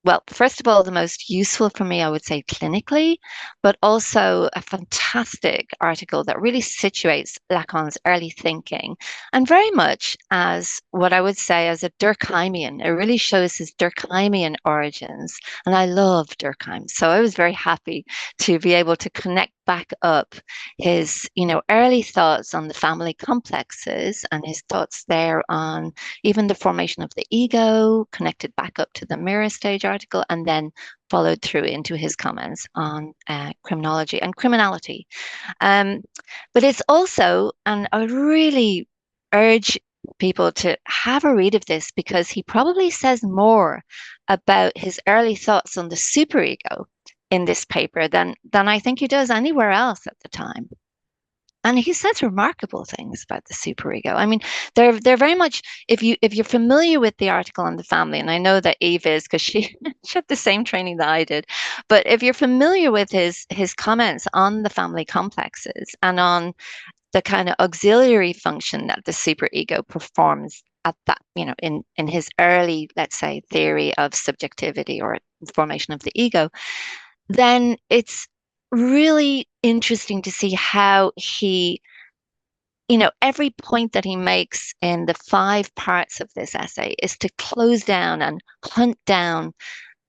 well, first of all, the most useful for me, I would say, clinically, but also a fantastic article that really situates Lacan's early thinking, and very much as what I would say as a Durkheimian. It really shows his Durkheimian origins, and I love Durkheim. So I was very happy to be able to connect back up his, early thoughts on the family complexes and his thoughts there on even the formation of the ego, connected back up to the mirror stage article, and then followed through into his comments on criminology and criminality. But it's also, and I would really urge people to have a read of this, because he probably says more about his early thoughts on the superego in this paper than I think he does anywhere else at the time. And he says remarkable things about the superego. They're very much, if you're familiar with the article on the family, and I know that Eve is, because she had the same training that I did, but if you're familiar with his comments on the family complexes and on the kind of auxiliary function that the superego performs at that, in his early, let's say, theory of subjectivity or formation of the ego, then it's really interesting to see how he, every point that he makes in the 5 parts of this essay is to close down and hunt down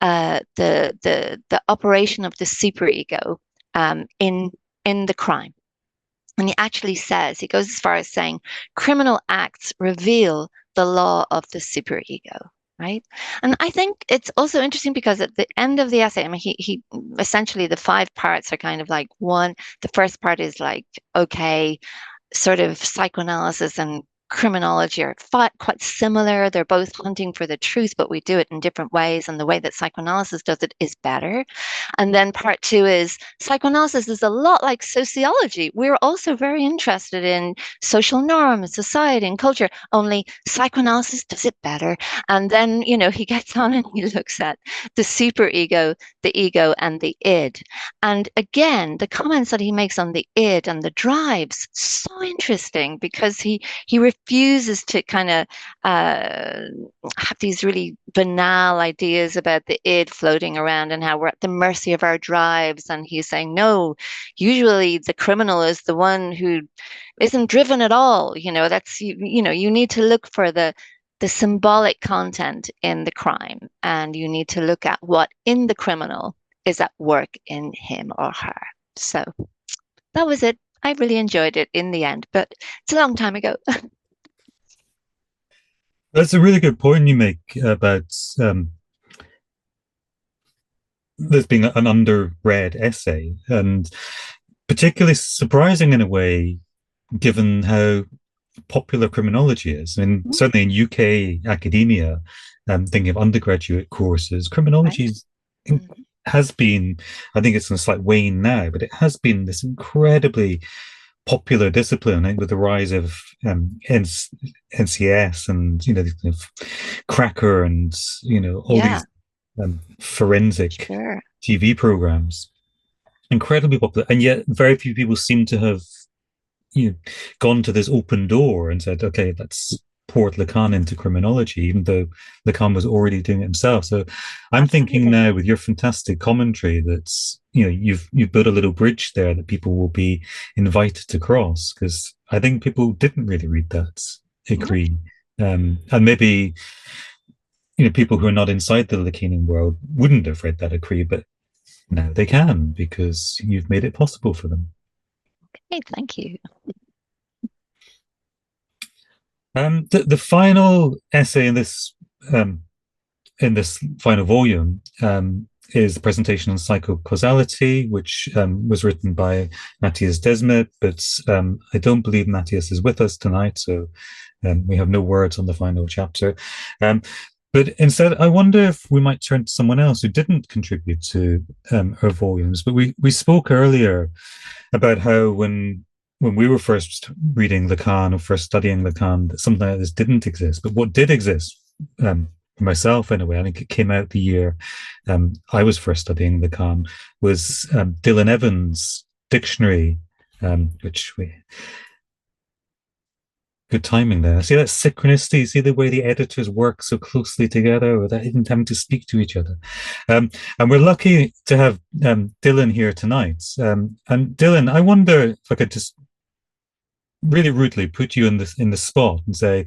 the operation of the superego in the crime. And he actually says, he goes as far as saying, criminal acts reveal the law of the superego. Right. And I think it's also interesting because at the end of the essay, he essentially, the 5 parts are kind of like one. The first part is like, okay, sort of psychoanalysis and criminology are quite similar. They're both hunting for the truth, but we do it in different ways. And the way that psychoanalysis does it is better. And then part 2 is psychoanalysis is a lot like sociology. We're also very interested in social norms, society and culture, only psychoanalysis does it better. And then, he gets on and he looks at the superego, the ego, and the id. And again, the comments that he makes on the id and the drives, so interesting, because he refuses to kind of have these really banal ideas about the id floating around and how we're at the mercy of our drives. And he's saying, no, usually the criminal is the one who isn't driven at all. That's, you need to look for the symbolic content in the crime, and you need to look at what in the criminal is at work in him or her. So that was it. I really enjoyed it in the end, but it's a long time ago. That's a really good point you make about this being an underread essay, and particularly surprising in a way, given how popular criminology is. Certainly in UK academia, thinking of undergraduate courses, criminology has been, I think it's in a slight wane now, but it has been this incredibly popular discipline, with the rise of NCS and Cracker and all these forensic TV programs, incredibly popular, and yet very few people seem to have gone to this open door and said, okay, let's port Lacan into criminology, even though Lacan was already doing it himself. So I'm thinking now, with your fantastic commentary, that's you've built a little bridge there that people will be invited to cross, because I think people didn't really read that Écrits, and maybe people who are not inside the Lacanian world wouldn't have read that Écrits, but now they can, because you've made it possible for them. Okay, thank you. The final essay in this final volume is the presentation on psychical causality, which was written by Matthias Desmet, but I don't believe Matthias is with us tonight, so we have no words on the final chapter. But instead, I wonder if we might turn to someone else who didn't contribute to her volumes. But we spoke earlier about how when we were first reading Lacan or first studying Lacan, that something like this didn't exist. But what did exist, for myself anyway, I think it came out the year I was first studying Lacan, was Dylan Evans' dictionary, which we... Good timing there. See that synchronicity? See the way the editors work so closely together without even having to speak to each other. And we're lucky to have Dylan here tonight. And Dylan, I wonder if I could just really rudely put you in the spot and say,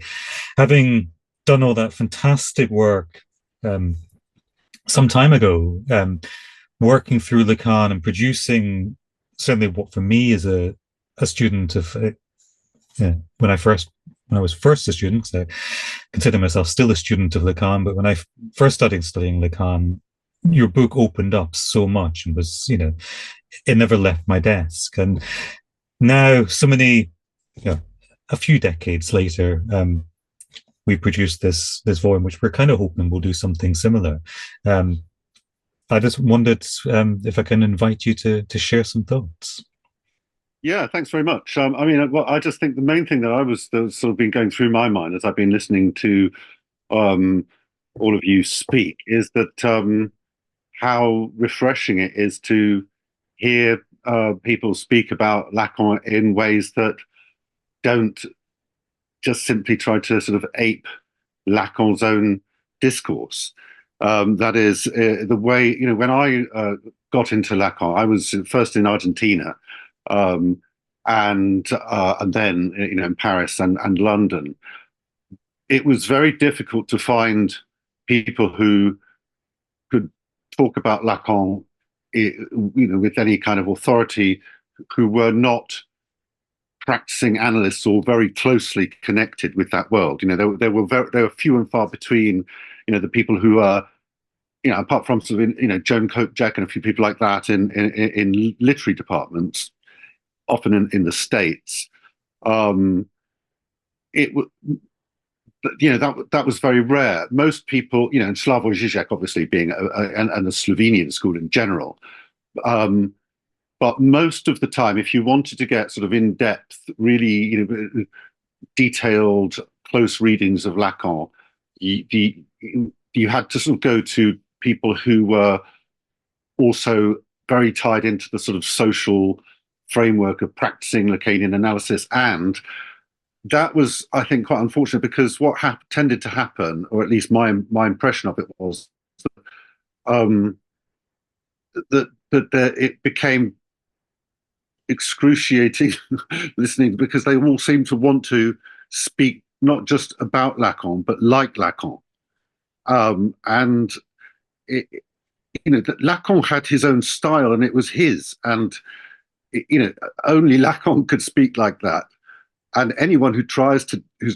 having done all that fantastic work some time ago, working through Lacan and producing certainly what for me is a student of when I was first a student, so I consider myself still a student of Lacan, but when I first started studying Lacan, your book opened up so much and was, it never left my desk. And now, so many, a few decades later, we produced this volume, which we're kind of hoping will do something similar. I just wondered if I can invite you to share some thoughts. Yeah, thanks very much. I just think the main thing that sort of been going through my mind as I've been listening to all of you speak is that how refreshing it is to hear people speak about Lacan in ways that don't just simply try to sort of ape Lacan's own discourse. That is the way, when I got into Lacan, I was first in Argentina. And then in Paris and London, it was very difficult to find people who could talk about Lacan, with any kind of authority, who were not practicing analysts or very closely connected with that world. There were few and far between. The people who are, apart from sort of Joan Cope-Jack and a few people like that in literary departments. Often in the States, that was very rare. Most people, and Slavoj Žižek obviously being and the Slovenian school in general, but most of the time, if you wanted to get sort of in-depth, really detailed, close readings of Lacan, you had to sort of go to people who were also very tied into the sort of social framework of practicing Lacanian analysis. And that was, I think, quite unfortunate, because what tended to happen, or at least my impression of it was, that it became excruciating listening, because they all seemed to want to speak not just about Lacan, but like Lacan. And Lacan had his own style, and it was his, and only Lacan could speak like that. And anyone who's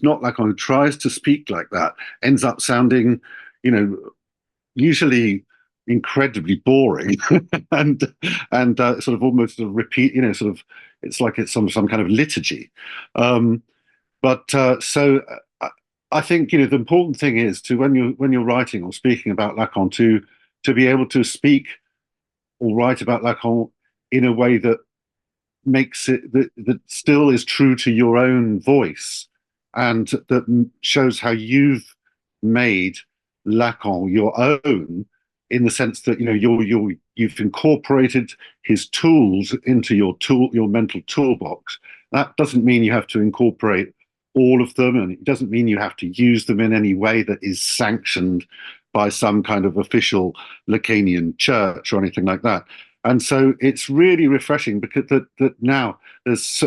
not Lacan, who tries to speak like that, ends up sounding, usually incredibly boring and sort of almost sort of repeat, sort of, it's like it's some kind of liturgy. So I think, the important thing is to, when you're writing or speaking about Lacan, to be able to speak or write about Lacan in a way that makes it that still is true to your own voice, and that shows how you've made Lacan your own, in the sense that you've incorporated his tools into your mental toolbox. That doesn't mean you have to incorporate all of them, and it doesn't mean you have to use them in any way that is sanctioned by some kind of official Lacanian church or anything like that. And so it's really refreshing, because that now there's,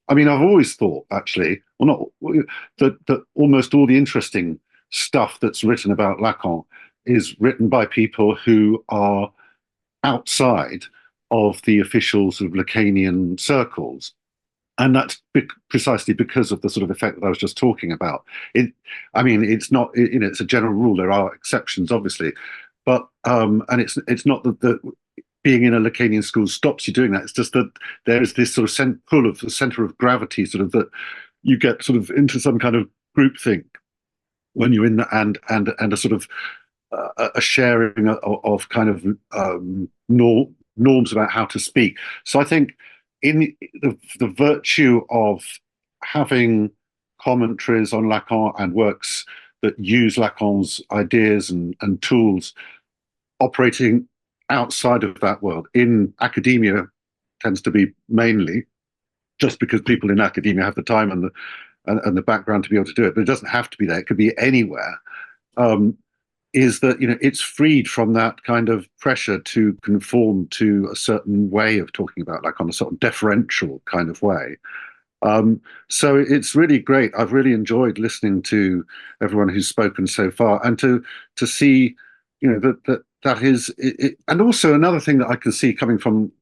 I've always thought, actually, well, not that almost all the interesting stuff that's written about Lacan is written by people who are outside of the official sort of Lacanian circles. And that's precisely because of the sort of effect that I was just talking about. It's not, it's a general rule. There are exceptions, obviously, but and it's not that being in a Lacanian school stops you doing that. It's just that there is this sort of pull of the center of gravity, sort of, that you get sort of into some kind of groupthink when you're in the, and a sort of a sharing of kind of norms about how to speak. So I think in the virtue of having commentaries on Lacan and works that use Lacan's ideas and tools operating outside of that world, in academia tends to be mainly, just because people in academia have the time and the background to be able to do it, but it doesn't have to be there. It could be anywhere. Is that, it's freed from that kind of pressure to conform to a certain way of talking about, like on a sort of deferential kind of way. So it's really great. I've really enjoyed listening to everyone who's spoken so far, and to see, that is it. And also another thing that I can see coming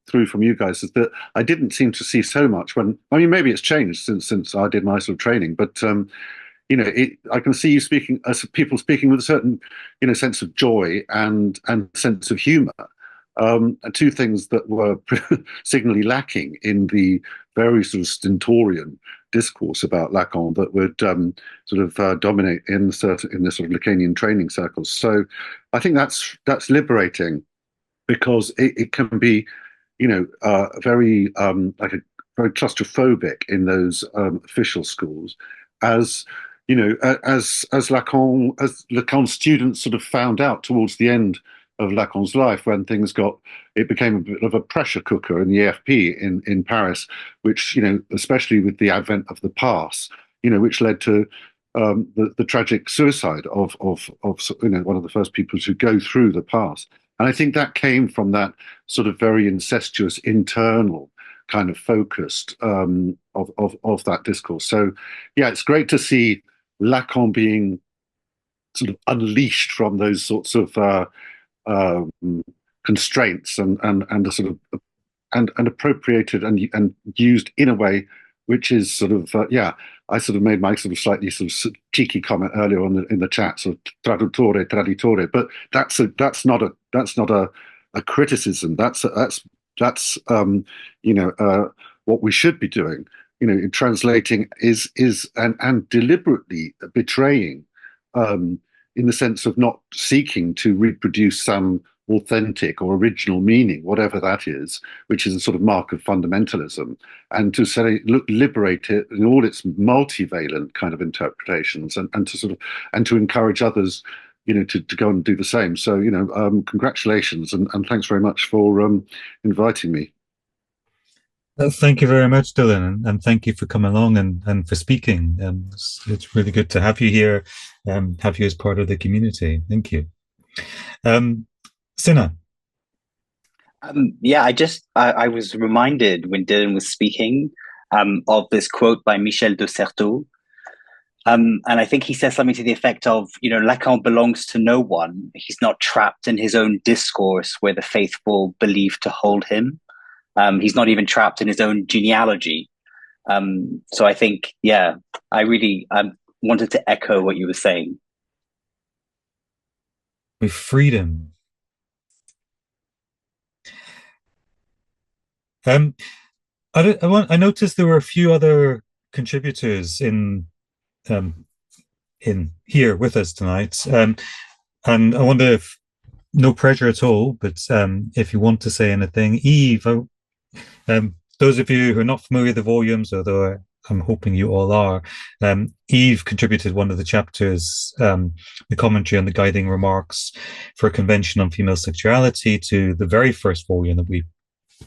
through from you guys is that I didn't seem to see so much maybe it's changed since I did my sort of training, but I can see you speaking as people speaking with a certain, sense of joy and sense of humour. Two things that were signally lacking in the very sort of stentorian discourse about Lacan that would dominate in the sort of Lacanian training circles. So I think that's liberating, because it can be, very very claustrophobic in those official schools, as as Lacan's students sort of found out towards the end of Lacan's life, when it became a bit of a pressure cooker in the AFP in Paris, which, especially with the advent of the pass, which led to the tragic suicide of one of the first people to go through the pass. And I think that came from that sort of very incestuous internal kind of focused of that discourse. So yeah, it's great to see Lacan being sort of unleashed from those sorts of constraints and a sort of and appropriated and used in a way which is sort of I sort of made my sort of slightly sort of cheeky comment earlier in the chat, sort of traduttore, traditore, but that's not a criticism. That's what we should be doing. In translating is and deliberately betraying, in the sense of not seeking to reproduce some authentic or original meaning, whatever that is, which is a sort of mark of fundamentalism, and to say, look, liberate it in all its multivalent kind of interpretations, and to encourage others, to go and do the same. So, congratulations and thanks very much for inviting me. Thank you very much, Dylan, and thank you for coming along and for speaking. It's really good to have you here, have you as part of the community. Thank you. Sinan. I was reminded when Dylan was speaking of this quote by Michel de Certeau. And I think he says something to the effect of, Lacan belongs to no one. He's not trapped in his own discourse where the faithful believe to hold him. He's not even trapped in his own genealogy. So I think, I really wanted to echo what you were saying. With freedom. I noticed there were a few other contributors in here with us tonight, and I wonder if, no pressure at all, but if you want to say anything, Eve. Those of you who are not familiar with the volumes, although I'm hoping you all are, Eve contributed one of the chapters, the commentary on the guiding remarks for a convention on female sexuality, to the very first volume that we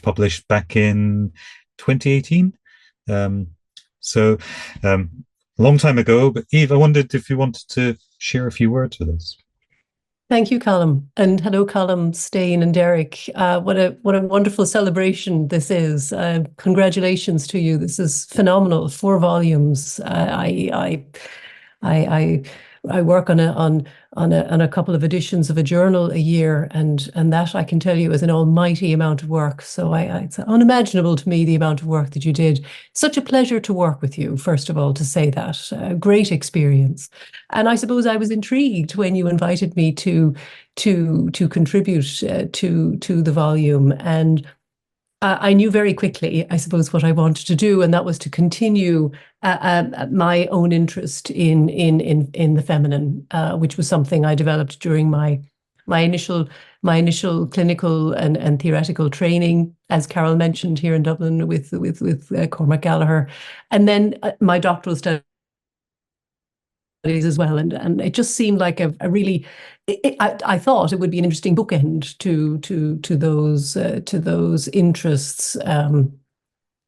published back in 2018. So a long time ago. But Eve, I wondered if you wanted to share a few words with us. Thank you, Calum, and hello, Calum, Stijn, and Derek. What a wonderful celebration this is. Congratulations to you. This is phenomenal. 4 volumes. I work on a couple of editions of a journal a year, and that I can tell you is an almighty amount of work. So it's unimaginable to me the amount of work that you did. Such a pleasure to work with you, first of all, to say that. A great experience. And I suppose I was intrigued when you invited me to contribute to the volume, and I knew very quickly, I suppose, what I wanted to do, and that was to continue my own interest in the feminine, which was something I developed during my initial clinical and theoretical training, as Carol mentioned, here in Dublin with Cormac Gallagher, and then my doctoral studies as well, and it just seemed like a really. I thought it would be an interesting bookend to those interests,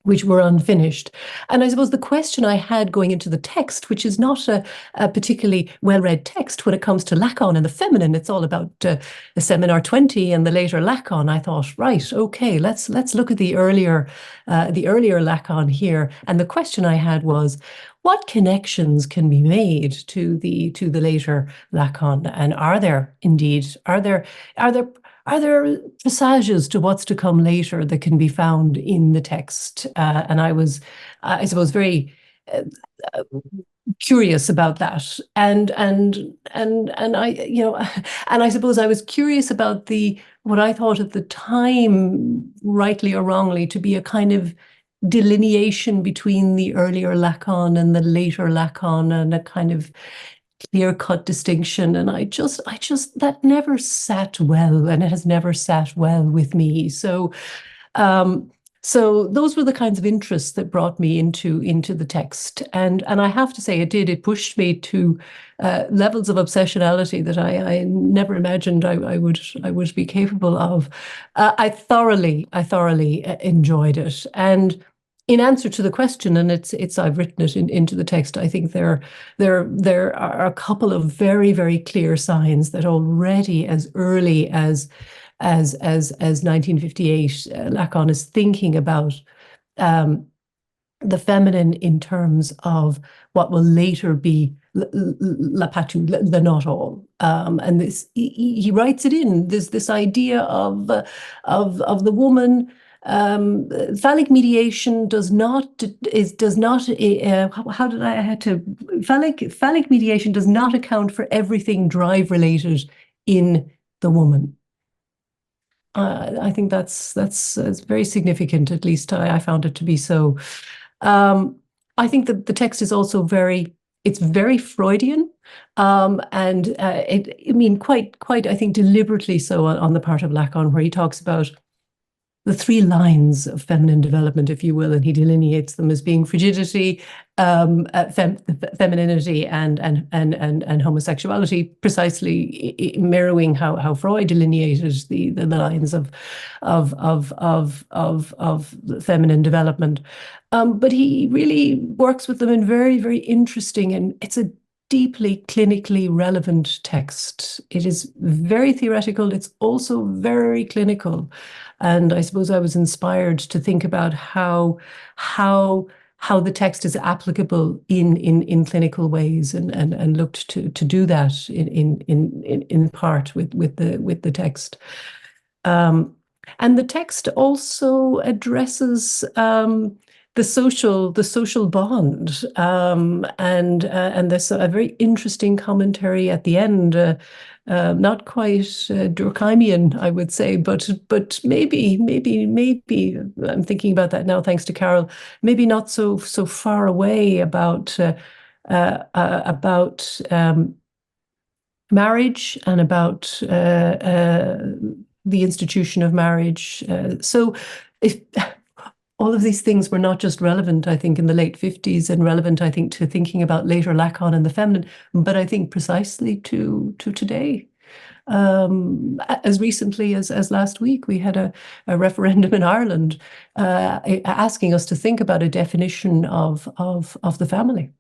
which were unfinished. And I suppose the question I had going into the text, which is not a particularly well-read text when it comes to Lacan and the feminine, it's all about the Seminar 20 and the later Lacan. I thought, right, okay, let's look at the earlier Lacan here. And the question I had was, what connections can be made to the later Lacan, and are there presages to what's to come later that can be found in the text? And I was, I suppose, very curious about that, and I, and I suppose I was curious about what I thought at the time, rightly or wrongly, to be a kind of delineation between the earlier Lacan and the later Lacan, and a kind of clear-cut distinction. And I just that never sat well, and it has never sat well with me. So those were the kinds of interests that brought me into the text, and I have to say it pushed me to levels of obsessionality that I never imagined I would be capable of. I thoroughly enjoyed it, and in answer to the question, and it's I've written it into the text, I think there are a couple of very, very clear signs that already as early as 1958, Lacan is thinking about the feminine in terms of what will later be la patu, the not all, and this he writes it in this idea of the woman. Phallic mediation does not phallic mediation does not account for everything drive related in the woman. I think that's very significant. At least I found it to be so. I think that the text is also very Freudian, and quite I think deliberately so on the part of Lacan, where he talks about the three lines of feminine development, if you will, and he delineates them as being frigidity, femininity, and homosexuality, precisely mirroring how Freud delineated the lines of feminine development. But he really works with them in very, very interesting, and it's a deeply clinically relevant text. It is very theoretical. It's also very clinical. And I suppose I was inspired to think about how the text is applicable in clinical ways, and looked to do that in part with the text. And the text also addresses the social bond, and there's a very interesting commentary at the end. Not quite Durkheimian, I would say, but maybe I'm thinking about that now, thanks to Carol. Maybe not so far away about marriage and about the institution of marriage. So if all of these things were not just relevant, I think, in the late 50s, and relevant, I think, to thinking about later Lacan and the feminine, but I think precisely to today. As recently as last week, we had a referendum in Ireland asking us to think about a definition of the family,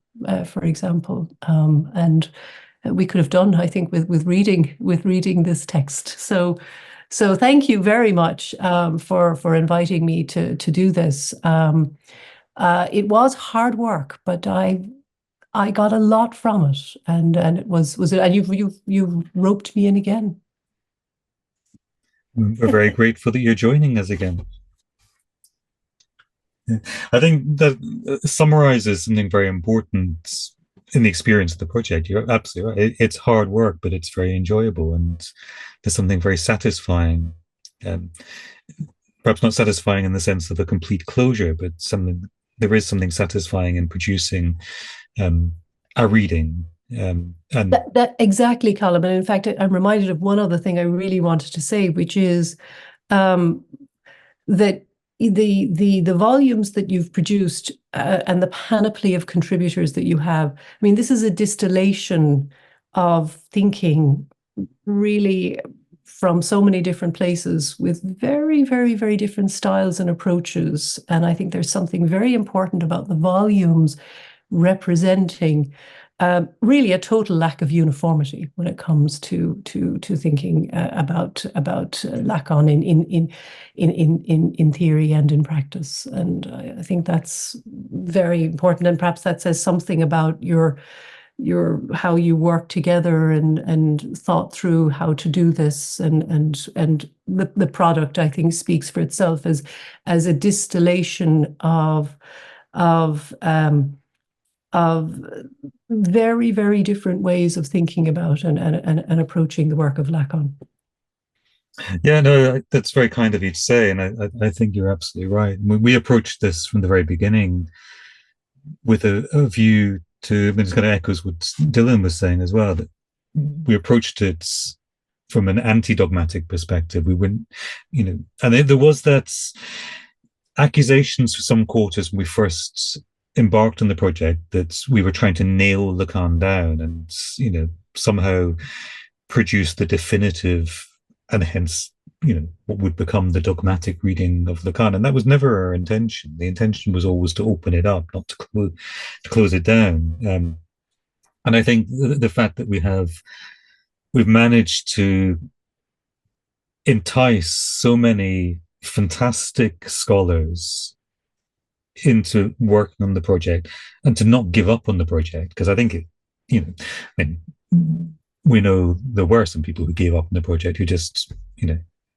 for example, and we could have done, I think, with reading this text. So thank you very much for inviting me to do this. It was hard work, but I I got a lot from it, and it was and you've roped me in again. We're very grateful that you're joining us again. Yeah. I think that summarizes something very important in the experience of the project. You're absolutely right. It's hard work, but it's very enjoyable, and there's something very satisfying. Perhaps not satisfying in the sense of a complete closure, but there is something satisfying in producing a reading. And that exactly, Calum. And in fact, I'm reminded of one other thing I really wanted to say, which is that the volumes that you've produced and the panoply of contributors that you have, I mean, this is a distillation of thinking really from so many different places with very, very, very different styles and approaches. And I think there's something very important about the volumes representing really a total lack of uniformity when it comes to thinking about Lacan in theory and in practice. And I think that's very important, and perhaps that says something about your how you work together and thought through how to do this, and the product, I think, speaks for itself as a distillation of very, very different ways of thinking about and approaching the work of Lacan. Yeah, no, that's very kind of you to say, and I think you're absolutely right. We approached this from the very beginning with a view to, I mean, it's kind of echoes what Dylan was saying as well, that we approached it from an anti-dogmatic perspective. We wouldn't, and there was that accusations for some quarters when we first embarked on the project that we were trying to nail Lacan down and, somehow produce the definitive and hence, what would become the dogmatic reading of Lacan. And that was never our intention. The intention was always to open it up, not to close it down. And I think the fact that we've managed to entice so many fantastic scholars into working on the project and to not give up on the project, because I think we know there were some people who gave up on the project who just,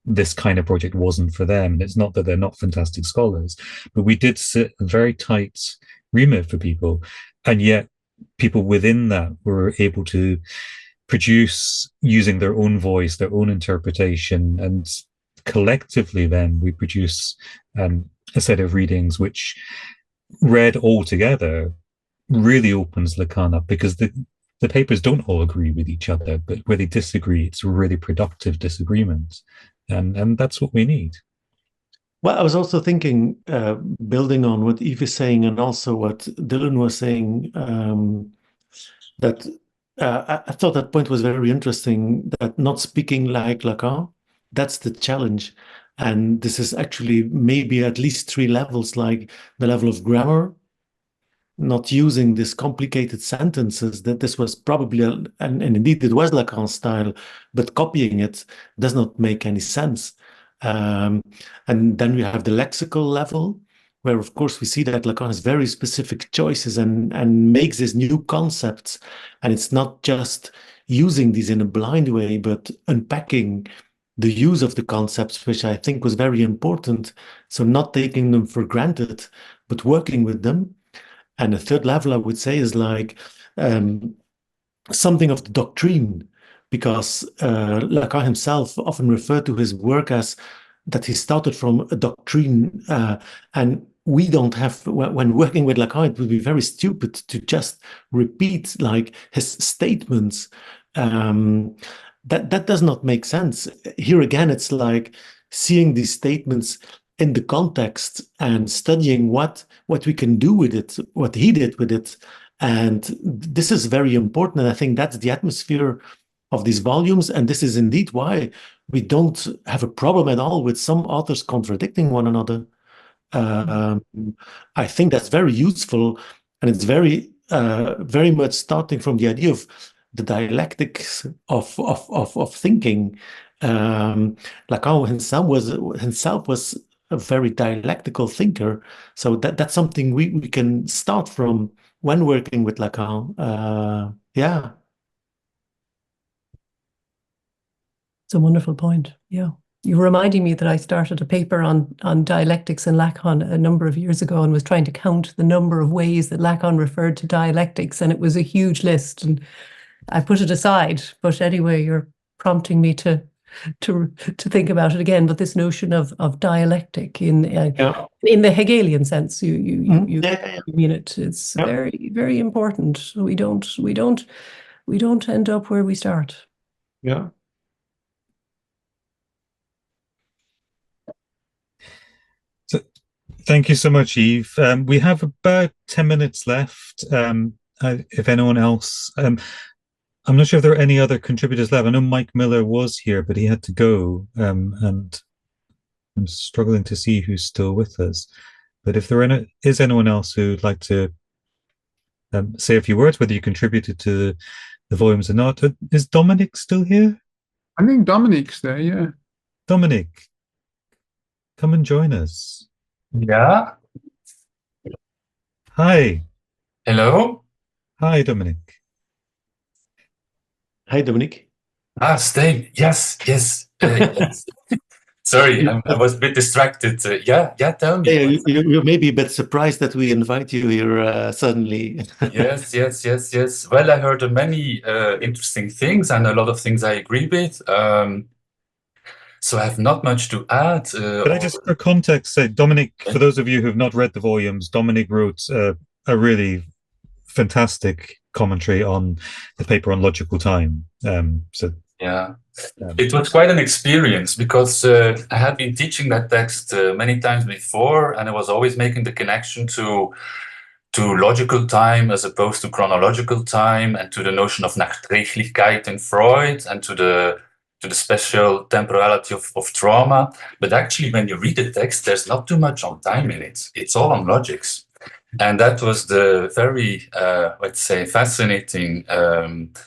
this kind of project wasn't for them. And it's not that they're not fantastic scholars, but we did set a very tight remit for people. And yet people within that were able to produce using their own voice, their own interpretation. And collectively then we produce a set of readings which, read all together, really opens Lacan up, because the papers don't all agree with each other, but where they disagree, it's a really productive disagreement. And that's what we need. Well, I was also thinking, building on what Yves is saying and also what Dylan was saying, that I thought that point was very interesting, that not speaking like Lacan, that's the challenge. And this is actually maybe at least 3 levels, like the level of grammar, not using these complicated sentences, that this was probably, and indeed it was Lacan's style, but copying it does not make any sense. And then we have the lexical level, where of course we see that Lacan has very specific choices and makes these new concepts. And it's not just using these in a blind way, but unpacking the use of the concepts, which I think was very important. So not taking them for granted, but working with them. And the third level, I would say, is like something of the doctrine, because Lacan himself often referred to his work as that he started from a doctrine. And we don't have, when working with Lacan, it would be very stupid to just repeat like his statements. That does not make sense. Here again, it's like seeing these statements in the context and studying what we can do with it, what he did with it. And this is very important. And I think that's the atmosphere of these volumes. And this is indeed why we don't have a problem at all with some authors contradicting one another. I think that's very useful. And it's very, very much starting from the idea of the dialectics of thinking. Lacan himself was a very dialectical thinker. So that's something we can start from when working with Lacan. Yeah. It's a wonderful point. Yeah. You're reminding me that I started a paper on dialectics in Lacan a number of years ago and was trying to count the number of ways that Lacan referred to dialectics, and it was a huge list, and I put it aside. But anyway, you're prompting me to think about it again. But this notion of dialectic in the Hegelian sense, you mean it. It's very, very important. We don't end up where we start. Yeah. So, thank you so much, Eve. We have about 10 minutes left. If anyone else, I'm not sure if there are any other contributors left. I know Mike Miller was here, but he had to go, and I'm struggling to see who's still with us. But if there is anyone else who'd like to say a few words, whether you contributed to the volumes or not, is Dominic still here? I think Dominic's there, yeah. Dominic, come and join us. Yeah. Hi. Hello. Hi, Dominic. Hi, Dominic. Stijn. Yes. Yes. Sorry, I was a bit distracted. Yeah, tell me. Yeah, you may be a bit surprised that we invite you here suddenly. Yes. Well, I heard many interesting things, and a lot of things I agree with. So I have not much to add. Could I just, for context, say, Dominic, for those of you who have not read the volumes, Dominic wrote a really fantastic commentary on the paper on logical time. It was quite an experience because I had been teaching that text many times before, and I was always making the connection to logical time as opposed to chronological time, and to the notion of Nachträglichkeit in Freud, and to the special temporality of trauma. But actually, when you read the text, there's not too much on time in it. It's all on logics. And that was the very, let's say, fascinating. It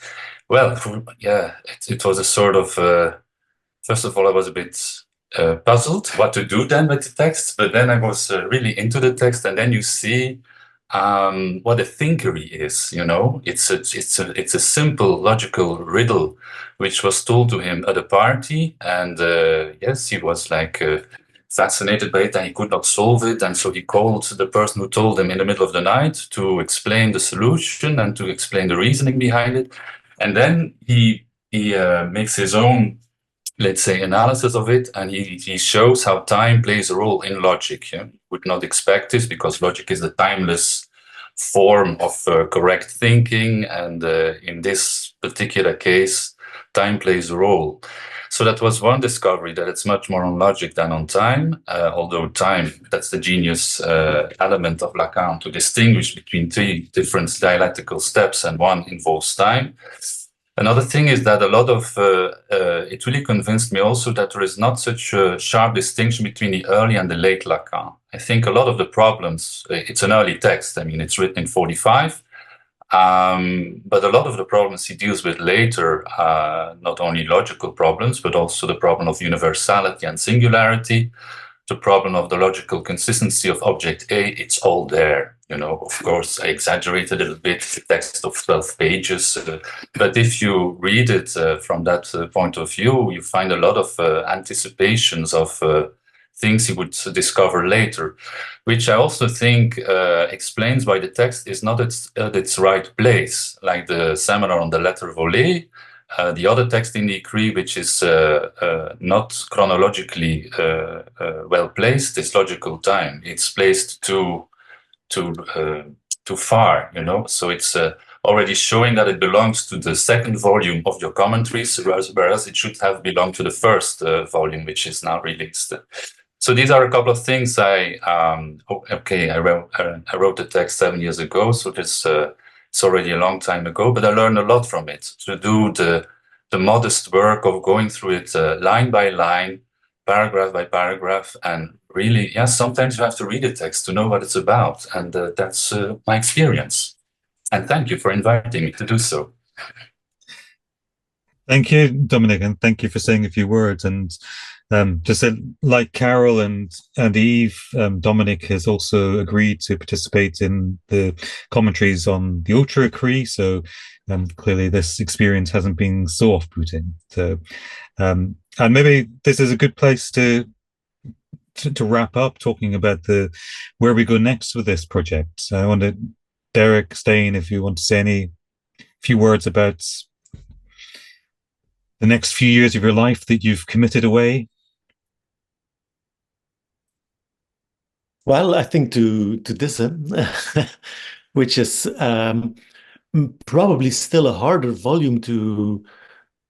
was a sort of, first of all, I was a bit puzzled what to do then with the text, but then I was really into the text, and then you see what a thinker he is. It's a simple logical riddle which was told to him at a party, and yes, he was like fascinated by it, and he could not solve it, and so he called the person who told him in the middle of the night to explain the solution and to explain the reasoning behind it. And then he makes his own, let's say, analysis of it, and he shows how time plays a role in logic. Would not expect this, because logic is the timeless form of correct thinking, and in this particular case, time plays a role. So that was one discovery, that it's much more on logic than on time, although time, that's the genius element of Lacan, to distinguish between three different dialectical steps, and one involves time. Another thing is that a lot of, it really convinced me also that there is not such a sharp distinction between the early and the late Lacan. I think a lot of the problems, it's an early text, I mean, it's written in 45, but a lot of the problems he deals with later, not only logical problems, but also the problem of universality and singularity, the problem of the logical consistency of object A, it's all there. Of course, I exaggerated a little bit, the text of 12 pages, but if you read it from that point of view, you find a lot of anticipations of things you would discover later, which I also think explains why the text is not at its right place, like the seminar on the letter volée, the other text in the Écrits, which is not chronologically well placed, is logical time. It's placed too far, so it's already showing that it belongs to the second volume of your commentaries, whereas it should have belonged to the first volume, which is now released. So these are a couple of things I wrote the text 7 years ago, so it's already a long time ago, but I learned a lot from it, to do the modest work of going through it line by line, paragraph by paragraph, and really, sometimes you have to read the text to know what it's about, and that's my experience. And thank you for inviting me to do so. Thank you, Dominic, and thank you for saying a few words. And just like Carol and Eve, Dominic has also agreed to participate in the commentaries on the Overture Écrits. So clearly, this experience hasn't been so off-putting. So, and maybe this is a good place to wrap up, talking about the where we go next with this project. So I wanted Derek, Stijn, if you want to say any few words about the next few years of your life that you've committed away. Well, I think to this, which is probably still a harder volume to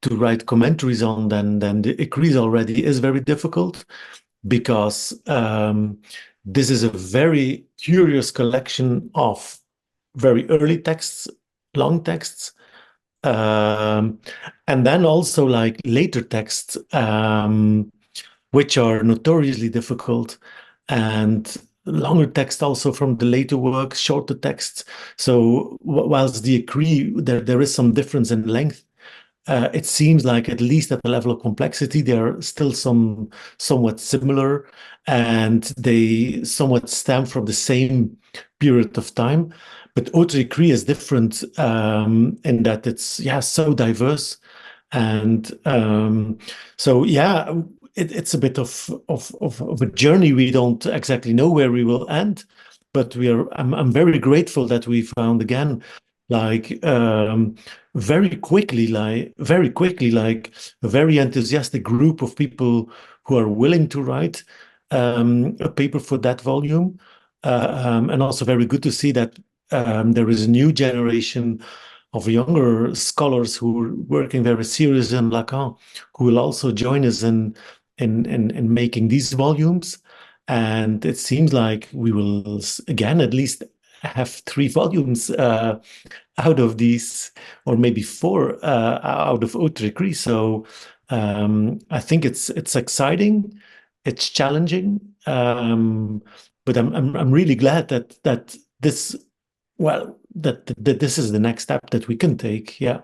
write commentaries on than the Écrits already is very difficult, because this is a very curious collection of very early texts, long texts, and then also like later texts, which are notoriously difficult, and longer text also from the later works, shorter texts. So whilst the Écrits, there is some difference in length, it seems like, at least at the level of complexity, they are still somewhat similar, and they somewhat stem from the same period of time. But Overture Écrits is different in that it's so diverse, and so it's a bit of a journey. We don't exactly know where we will end, but I'm very grateful that we found again, like very quickly, like a very enthusiastic group of people who are willing to write a paper for that volume, and also very good to see that there is a new generation of younger scholars who are working very seriously in Lacan, who will also join us in making these volumes. And it seems like we will again at least have 3 volumes out of these, or maybe 4 out of Overture Écrits. So I think it's exciting, it's challenging, but I'm really glad that this, well, that this is the next step that we can take. Yeah,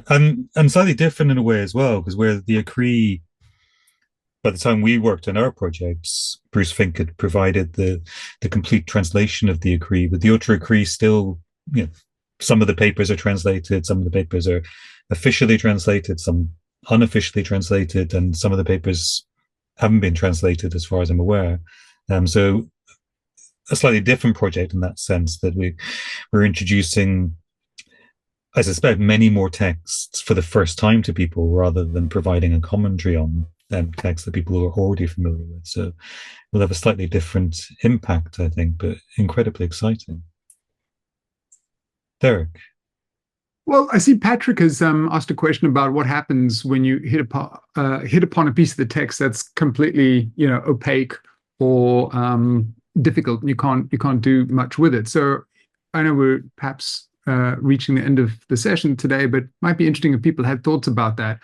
and slightly different in a way as well, because where the Écrits, by the time we worked on our projects, Bruce Fink had provided the complete translation of the Écrits, but the Overture Écrits still, some of the papers are translated, some of the papers are officially translated, some unofficially translated, and some of the papers haven't been translated as far as I'm aware. So a slightly different project in that sense, that we're introducing, I suspect, many more texts for the first time to people, rather than providing a commentary on texts that people are already familiar with. So we'll have a slightly different impact, I think, but incredibly exciting. Derek. Well, I see Patrick has asked a question about what happens when you hit upon a piece of the text that's completely, opaque or difficult, and you can't do much with it. So I know we're perhaps reaching the end of the session today, but it might be interesting if people had thoughts about that.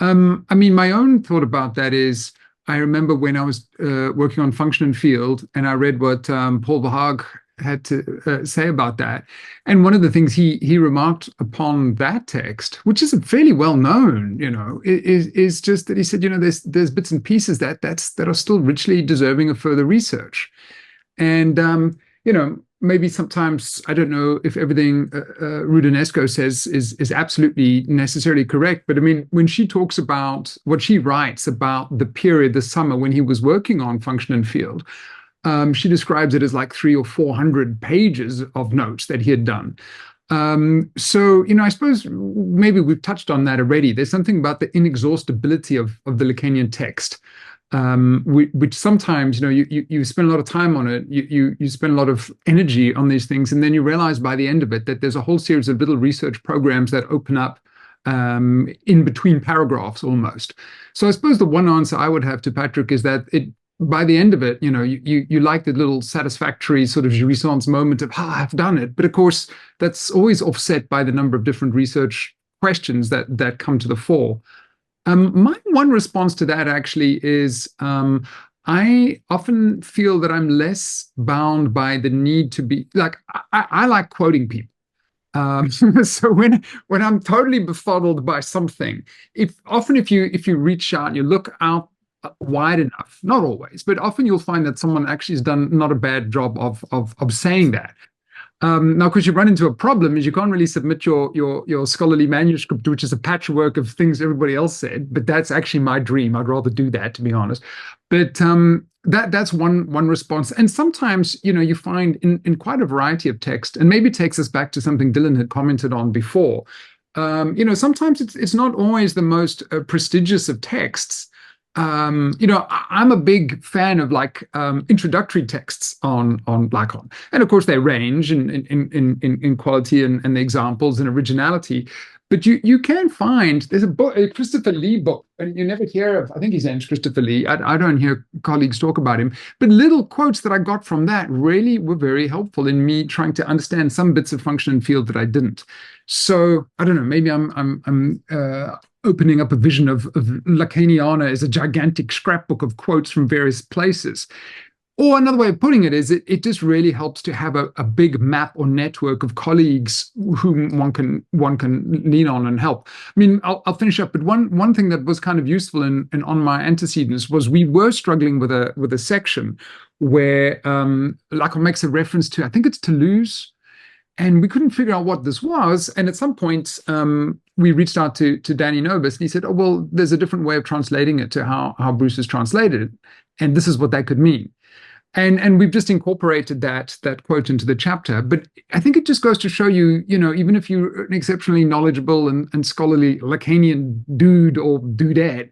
I mean, my own thought about that is, I remember when I was working on Function and Field, and I read what Paul Verhaag had to say about that. And one of the things he remarked upon that text, which is fairly well known, is just that he said, there's bits and pieces that are still richly deserving of further research. And maybe sometimes, I don't know if everything Rudinesco says is absolutely necessarily correct, but I mean, when she talks about what she writes about the period, the summer when he was working on Function and Field, she describes it as like 300 or 400 pages of notes that he had done. So, I suppose maybe we've touched on that already. There's something about the inexhaustibility of the Lacanian text, which sometimes, you spend a lot of time on it, you spend a lot of energy on these things, and then you realize by the end of it that there's a whole series of little research programs that open up in between paragraphs almost. So I suppose the one answer I would have to Patrick is that by the end of it, you like the little satisfactory sort of jouissance moment of, I've done it. But of course, that's always offset by the number of different research questions that come to the fore. My one response to that actually is, I often feel that I'm less bound by the need to be, like, I like quoting people. So when I'm totally befuddled by something, if you reach out and you look out wide enough, not always, but often you'll find that someone actually has done not a bad job of saying that. Now, of course, you run into a problem is you can't really submit your scholarly manuscript, which is a patchwork of things everybody else said. But that's actually my dream. I'd rather do that, to be honest. But that's one response. And sometimes, you find in quite a variety of text, and maybe it takes us back to something Dylan had commented on before. Sometimes it's not always the most prestigious of texts. I'm a big fan of introductory texts on Lacan, and of course they range in quality and the examples and originality. But you can find there's a book, a Christopher Lee book, and you never hear of. I think his name's Christopher Lee. I don't hear colleagues talk about him, but little quotes that I got from that really were very helpful in me trying to understand some bits of function and field that I didn't. So I don't know. Maybe I'm opening up a vision of Lacaniana as a gigantic scrapbook of quotes from various places. Or another way of putting it is it just really helps to have a big map or network of colleagues whom one can lean on and help. I mean, I'll finish up, but one thing that was kind of useful in on my antecedents was we were struggling with a section where Lacan makes a reference to, I think it's Toulouse, and we couldn't figure out what this was. And at some point, we reached out to Danny Nobis, and he said, "Oh, well, there's a different way of translating it to how Bruce has translated it, and this is what that could mean." And we've just incorporated that quote into the chapter. But I think it just goes to show you, even if you're an exceptionally knowledgeable and scholarly Lacanian dude or dudette,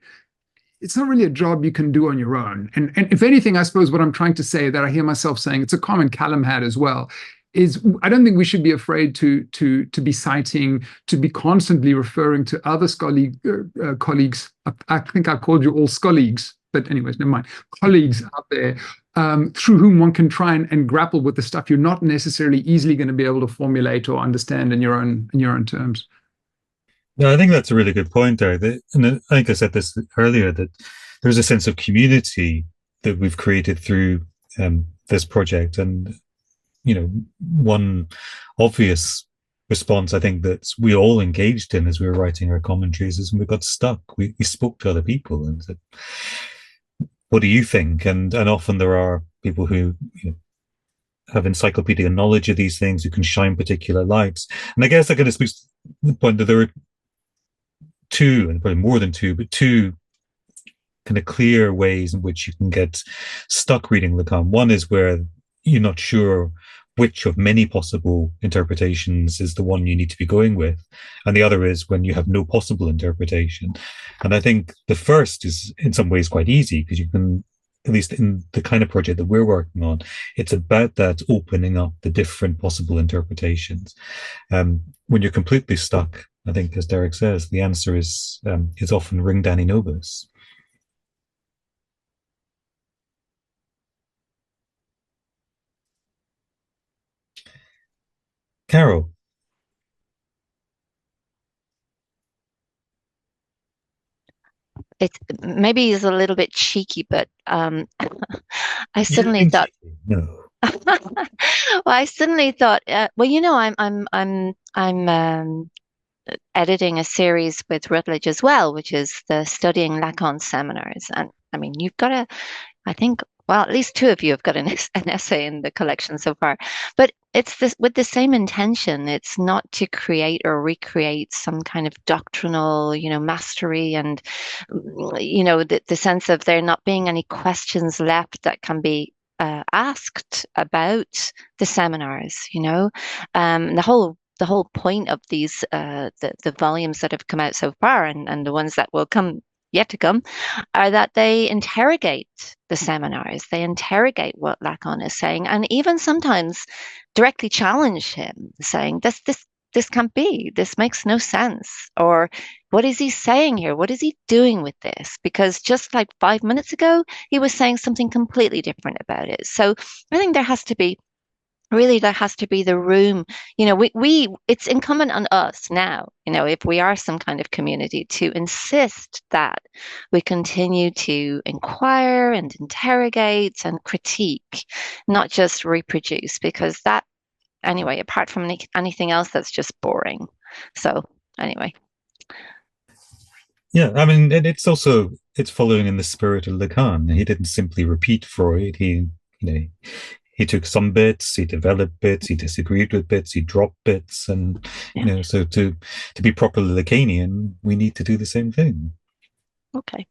it's not really a job you can do on your own. And if anything, I suppose what I'm trying to say, that I hear myself saying, it's a comment Calum had as well, is I don't think we should be afraid to be citing, to be constantly referring to other colleagues. I think I called you all colleagues, but anyways, never mind. Colleagues out there through whom one can try and grapple with the stuff you're not necessarily easily going to be able to formulate or understand in your own terms. No, I think that's a really good point there. And I think I said this earlier, that there's a sense of community that we've created through this project. And, one obvious response I think that we all engaged in as we were writing our commentaries is when we got stuck. We spoke to other people and said, what do you think? And often there are people who have encyclopedia knowledge of these things, who can shine particular lights. And I guess that kind of speaks to the point that there are two, and probably more than two, but two kind of clear ways in which you can get stuck reading Lacan. One is where you're not sure which of many possible interpretations is the one you need to be going with. And the other is when you have no possible interpretation. And I think the first is in some ways quite easy, because you can, at least in the kind of project that we're working on, it's about that opening up the different possible interpretations. When you're completely stuck, I think, as Derek says, the answer is often ring Danny Nobis. Carol. It maybe is a little bit cheeky, but I suddenly thought, no. well, I suddenly thought, I'm editing a series with Routledge as well, which is the Studying Lacan seminars, and I mean, you've got I think, well, at least two of you have got an essay in the collection so far, but it's this with the same intention. It's not to create or recreate some kind of doctrinal, mastery, and the sense of there not being any questions left that can be asked about the seminars. The whole point of these the volumes that have come out so far, and the ones that will come yet to come, are that they interrogate the seminars, they interrogate what Lacan is saying, and even sometimes directly challenge him, saying this can't be, this makes no sense, or what is he saying here, what is he doing with this, because just like 5 minutes ago he was saying something completely different about it. So I think there has to be the room, it's incumbent on us now, if we are some kind of community, to insist that we continue to inquire and interrogate and critique, not just reproduce, because that anyway, apart from anything else, that's just boring. So anyway. Yeah, I mean, it's following in the spirit of Lacan. He didn't simply repeat Freud. He took some bits, he developed bits, he disagreed with bits, he dropped bits, and so to be properly Lacanian, we need to do the same thing. Okay.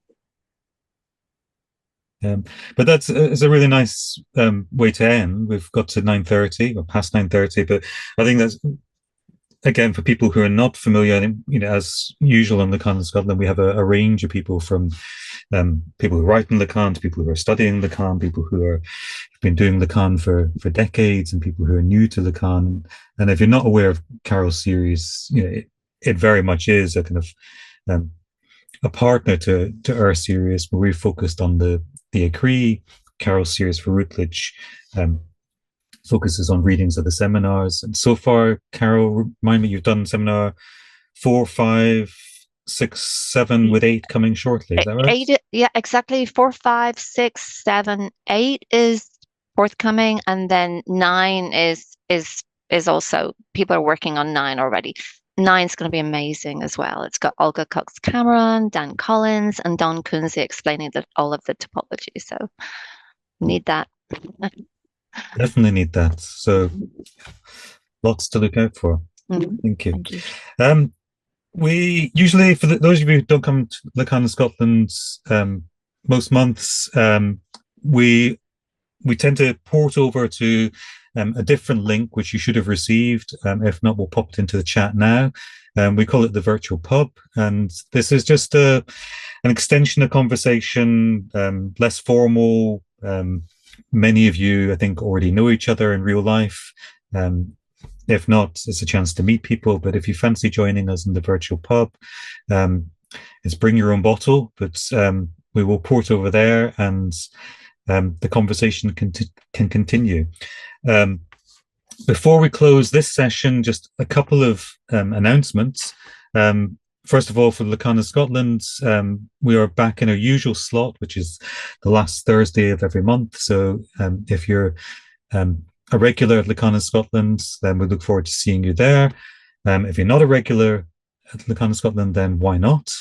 But that's a really nice way to end. We've got to 9:30 or past 9:30, but I think that's, again, for people who are not familiar, as usual in Lacan in Scotland, we have a range of people, from people who write in Lacan to people who are studying Lacan, people who have been doing Lacan for decades, and people who are new to Lacan. And if you're not aware of Carol's series, it very much is a kind of a partner to our series, where we focused on the Écrits. Carol's series for Routledge focuses on readings of the seminars. And so far, Carol, remind me, you've done seminar 4, 5, 6, 7, with 8 coming shortly. Is that right? 8, yeah, exactly. 4, 5, 6, 7, 8 is forthcoming, and then 9 is also, people are working on 9 already. 9's going to be amazing as well. It's got Olga Cox-Cameron, Dan Collins, and Don Kunze explaining all of the topology. So need that. Definitely need that. So lots to look out for. Mm-hmm. Thank you. Thank you. We usually, for those of you who don't come to Lacan in Scotland most months, we tend to port over to a different link, which you should have received. If not, we'll pop it into the chat now. We call it the virtual pub, and this is just an extension of conversation, less formal. Many of you, I think, already know each other in real life. If not, it's a chance to meet people. But if you fancy joining us in the virtual pub, it's bring your own bottle, but we will port over there, and the conversation can continue. Before we close this session, just a couple of announcements. First of all, for Lacan in Scotland, we are back in our usual slot, which is the last Thursday of every month. So if you're a regular at Lacan in Scotland, then we look forward to seeing you there. If you're not a regular at Lacan in Scotland, then why not?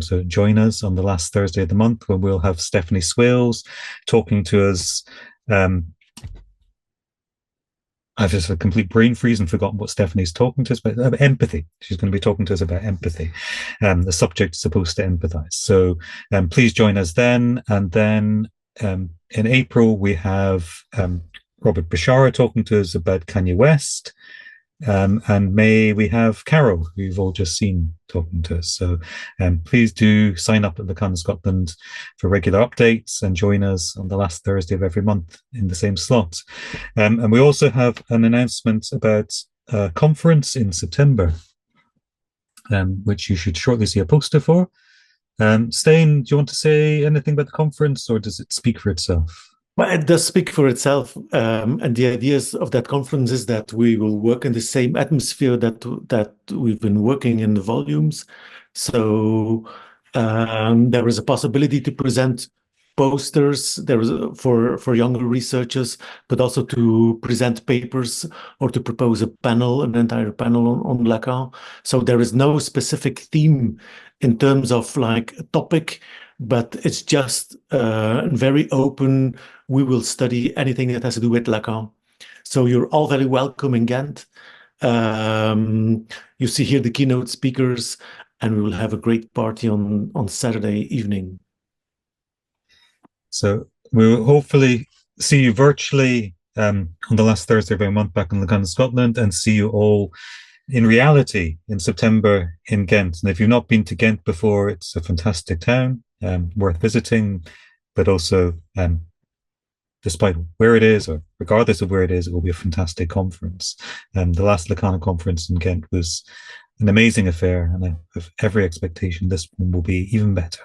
So join us on the last Thursday of the month, when we'll have Stephanie Swales talking to us. I've just a complete brain freeze and forgotten what Stephanie's talking to us about. Empathy. She's going to be talking to us about empathy. The subject is supposed to empathize. So please join us then. And then in April, we have Robert Bashara talking to us about Kanye West. And May, we have Carol, who you've all just seen, talking to us. So please do sign up at Lacan Scotland for regular updates and join us on the last Thursday of every month in the same slot. And we also have an announcement about a conference in September, which you should shortly see a poster for. Stijn, do you want to say anything about the conference, or does it speak for itself? Well, it does speak for itself, and the ideas of that conference is that we will work in the same atmosphere that we've been working in the volumes. So there is a possibility to present posters. There is for younger researchers, but also to present papers or to propose a panel, an entire panel on Lacan. So there is no specific theme in terms of like a topic, but it's just very open. We will study anything that has to do with Lacan. So you're all very welcome in Ghent. You see here the keynote speakers, and we will have a great party on Saturday evening. So we'll hopefully see you virtually on the last Thursday of every month back in Lacan, Scotland, and see you all in reality in September in Ghent. And if you've not been to Ghent before, it's a fantastic town, worth visiting, but also despite where it is, or regardless of where it is, it will be a fantastic conference. The last Lacan conference in Ghent was an amazing affair, and I have every expectation this one will be even better.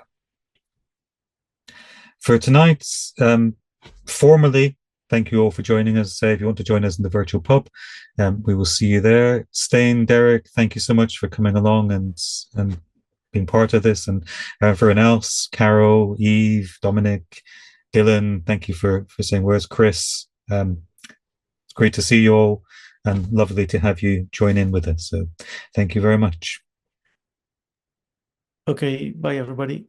For tonight, formally, thank you all for joining us. If you want to join us in the virtual pub, we will see you there. Stijn, Derek, thank you so much for coming along and being part of this, and everyone else, Carol, Eve, Dominic, Dylan, thank you for saying words. Chris, it's great to see you all. and lovely to have you join in with us. So thank you very much. Okay, bye everybody.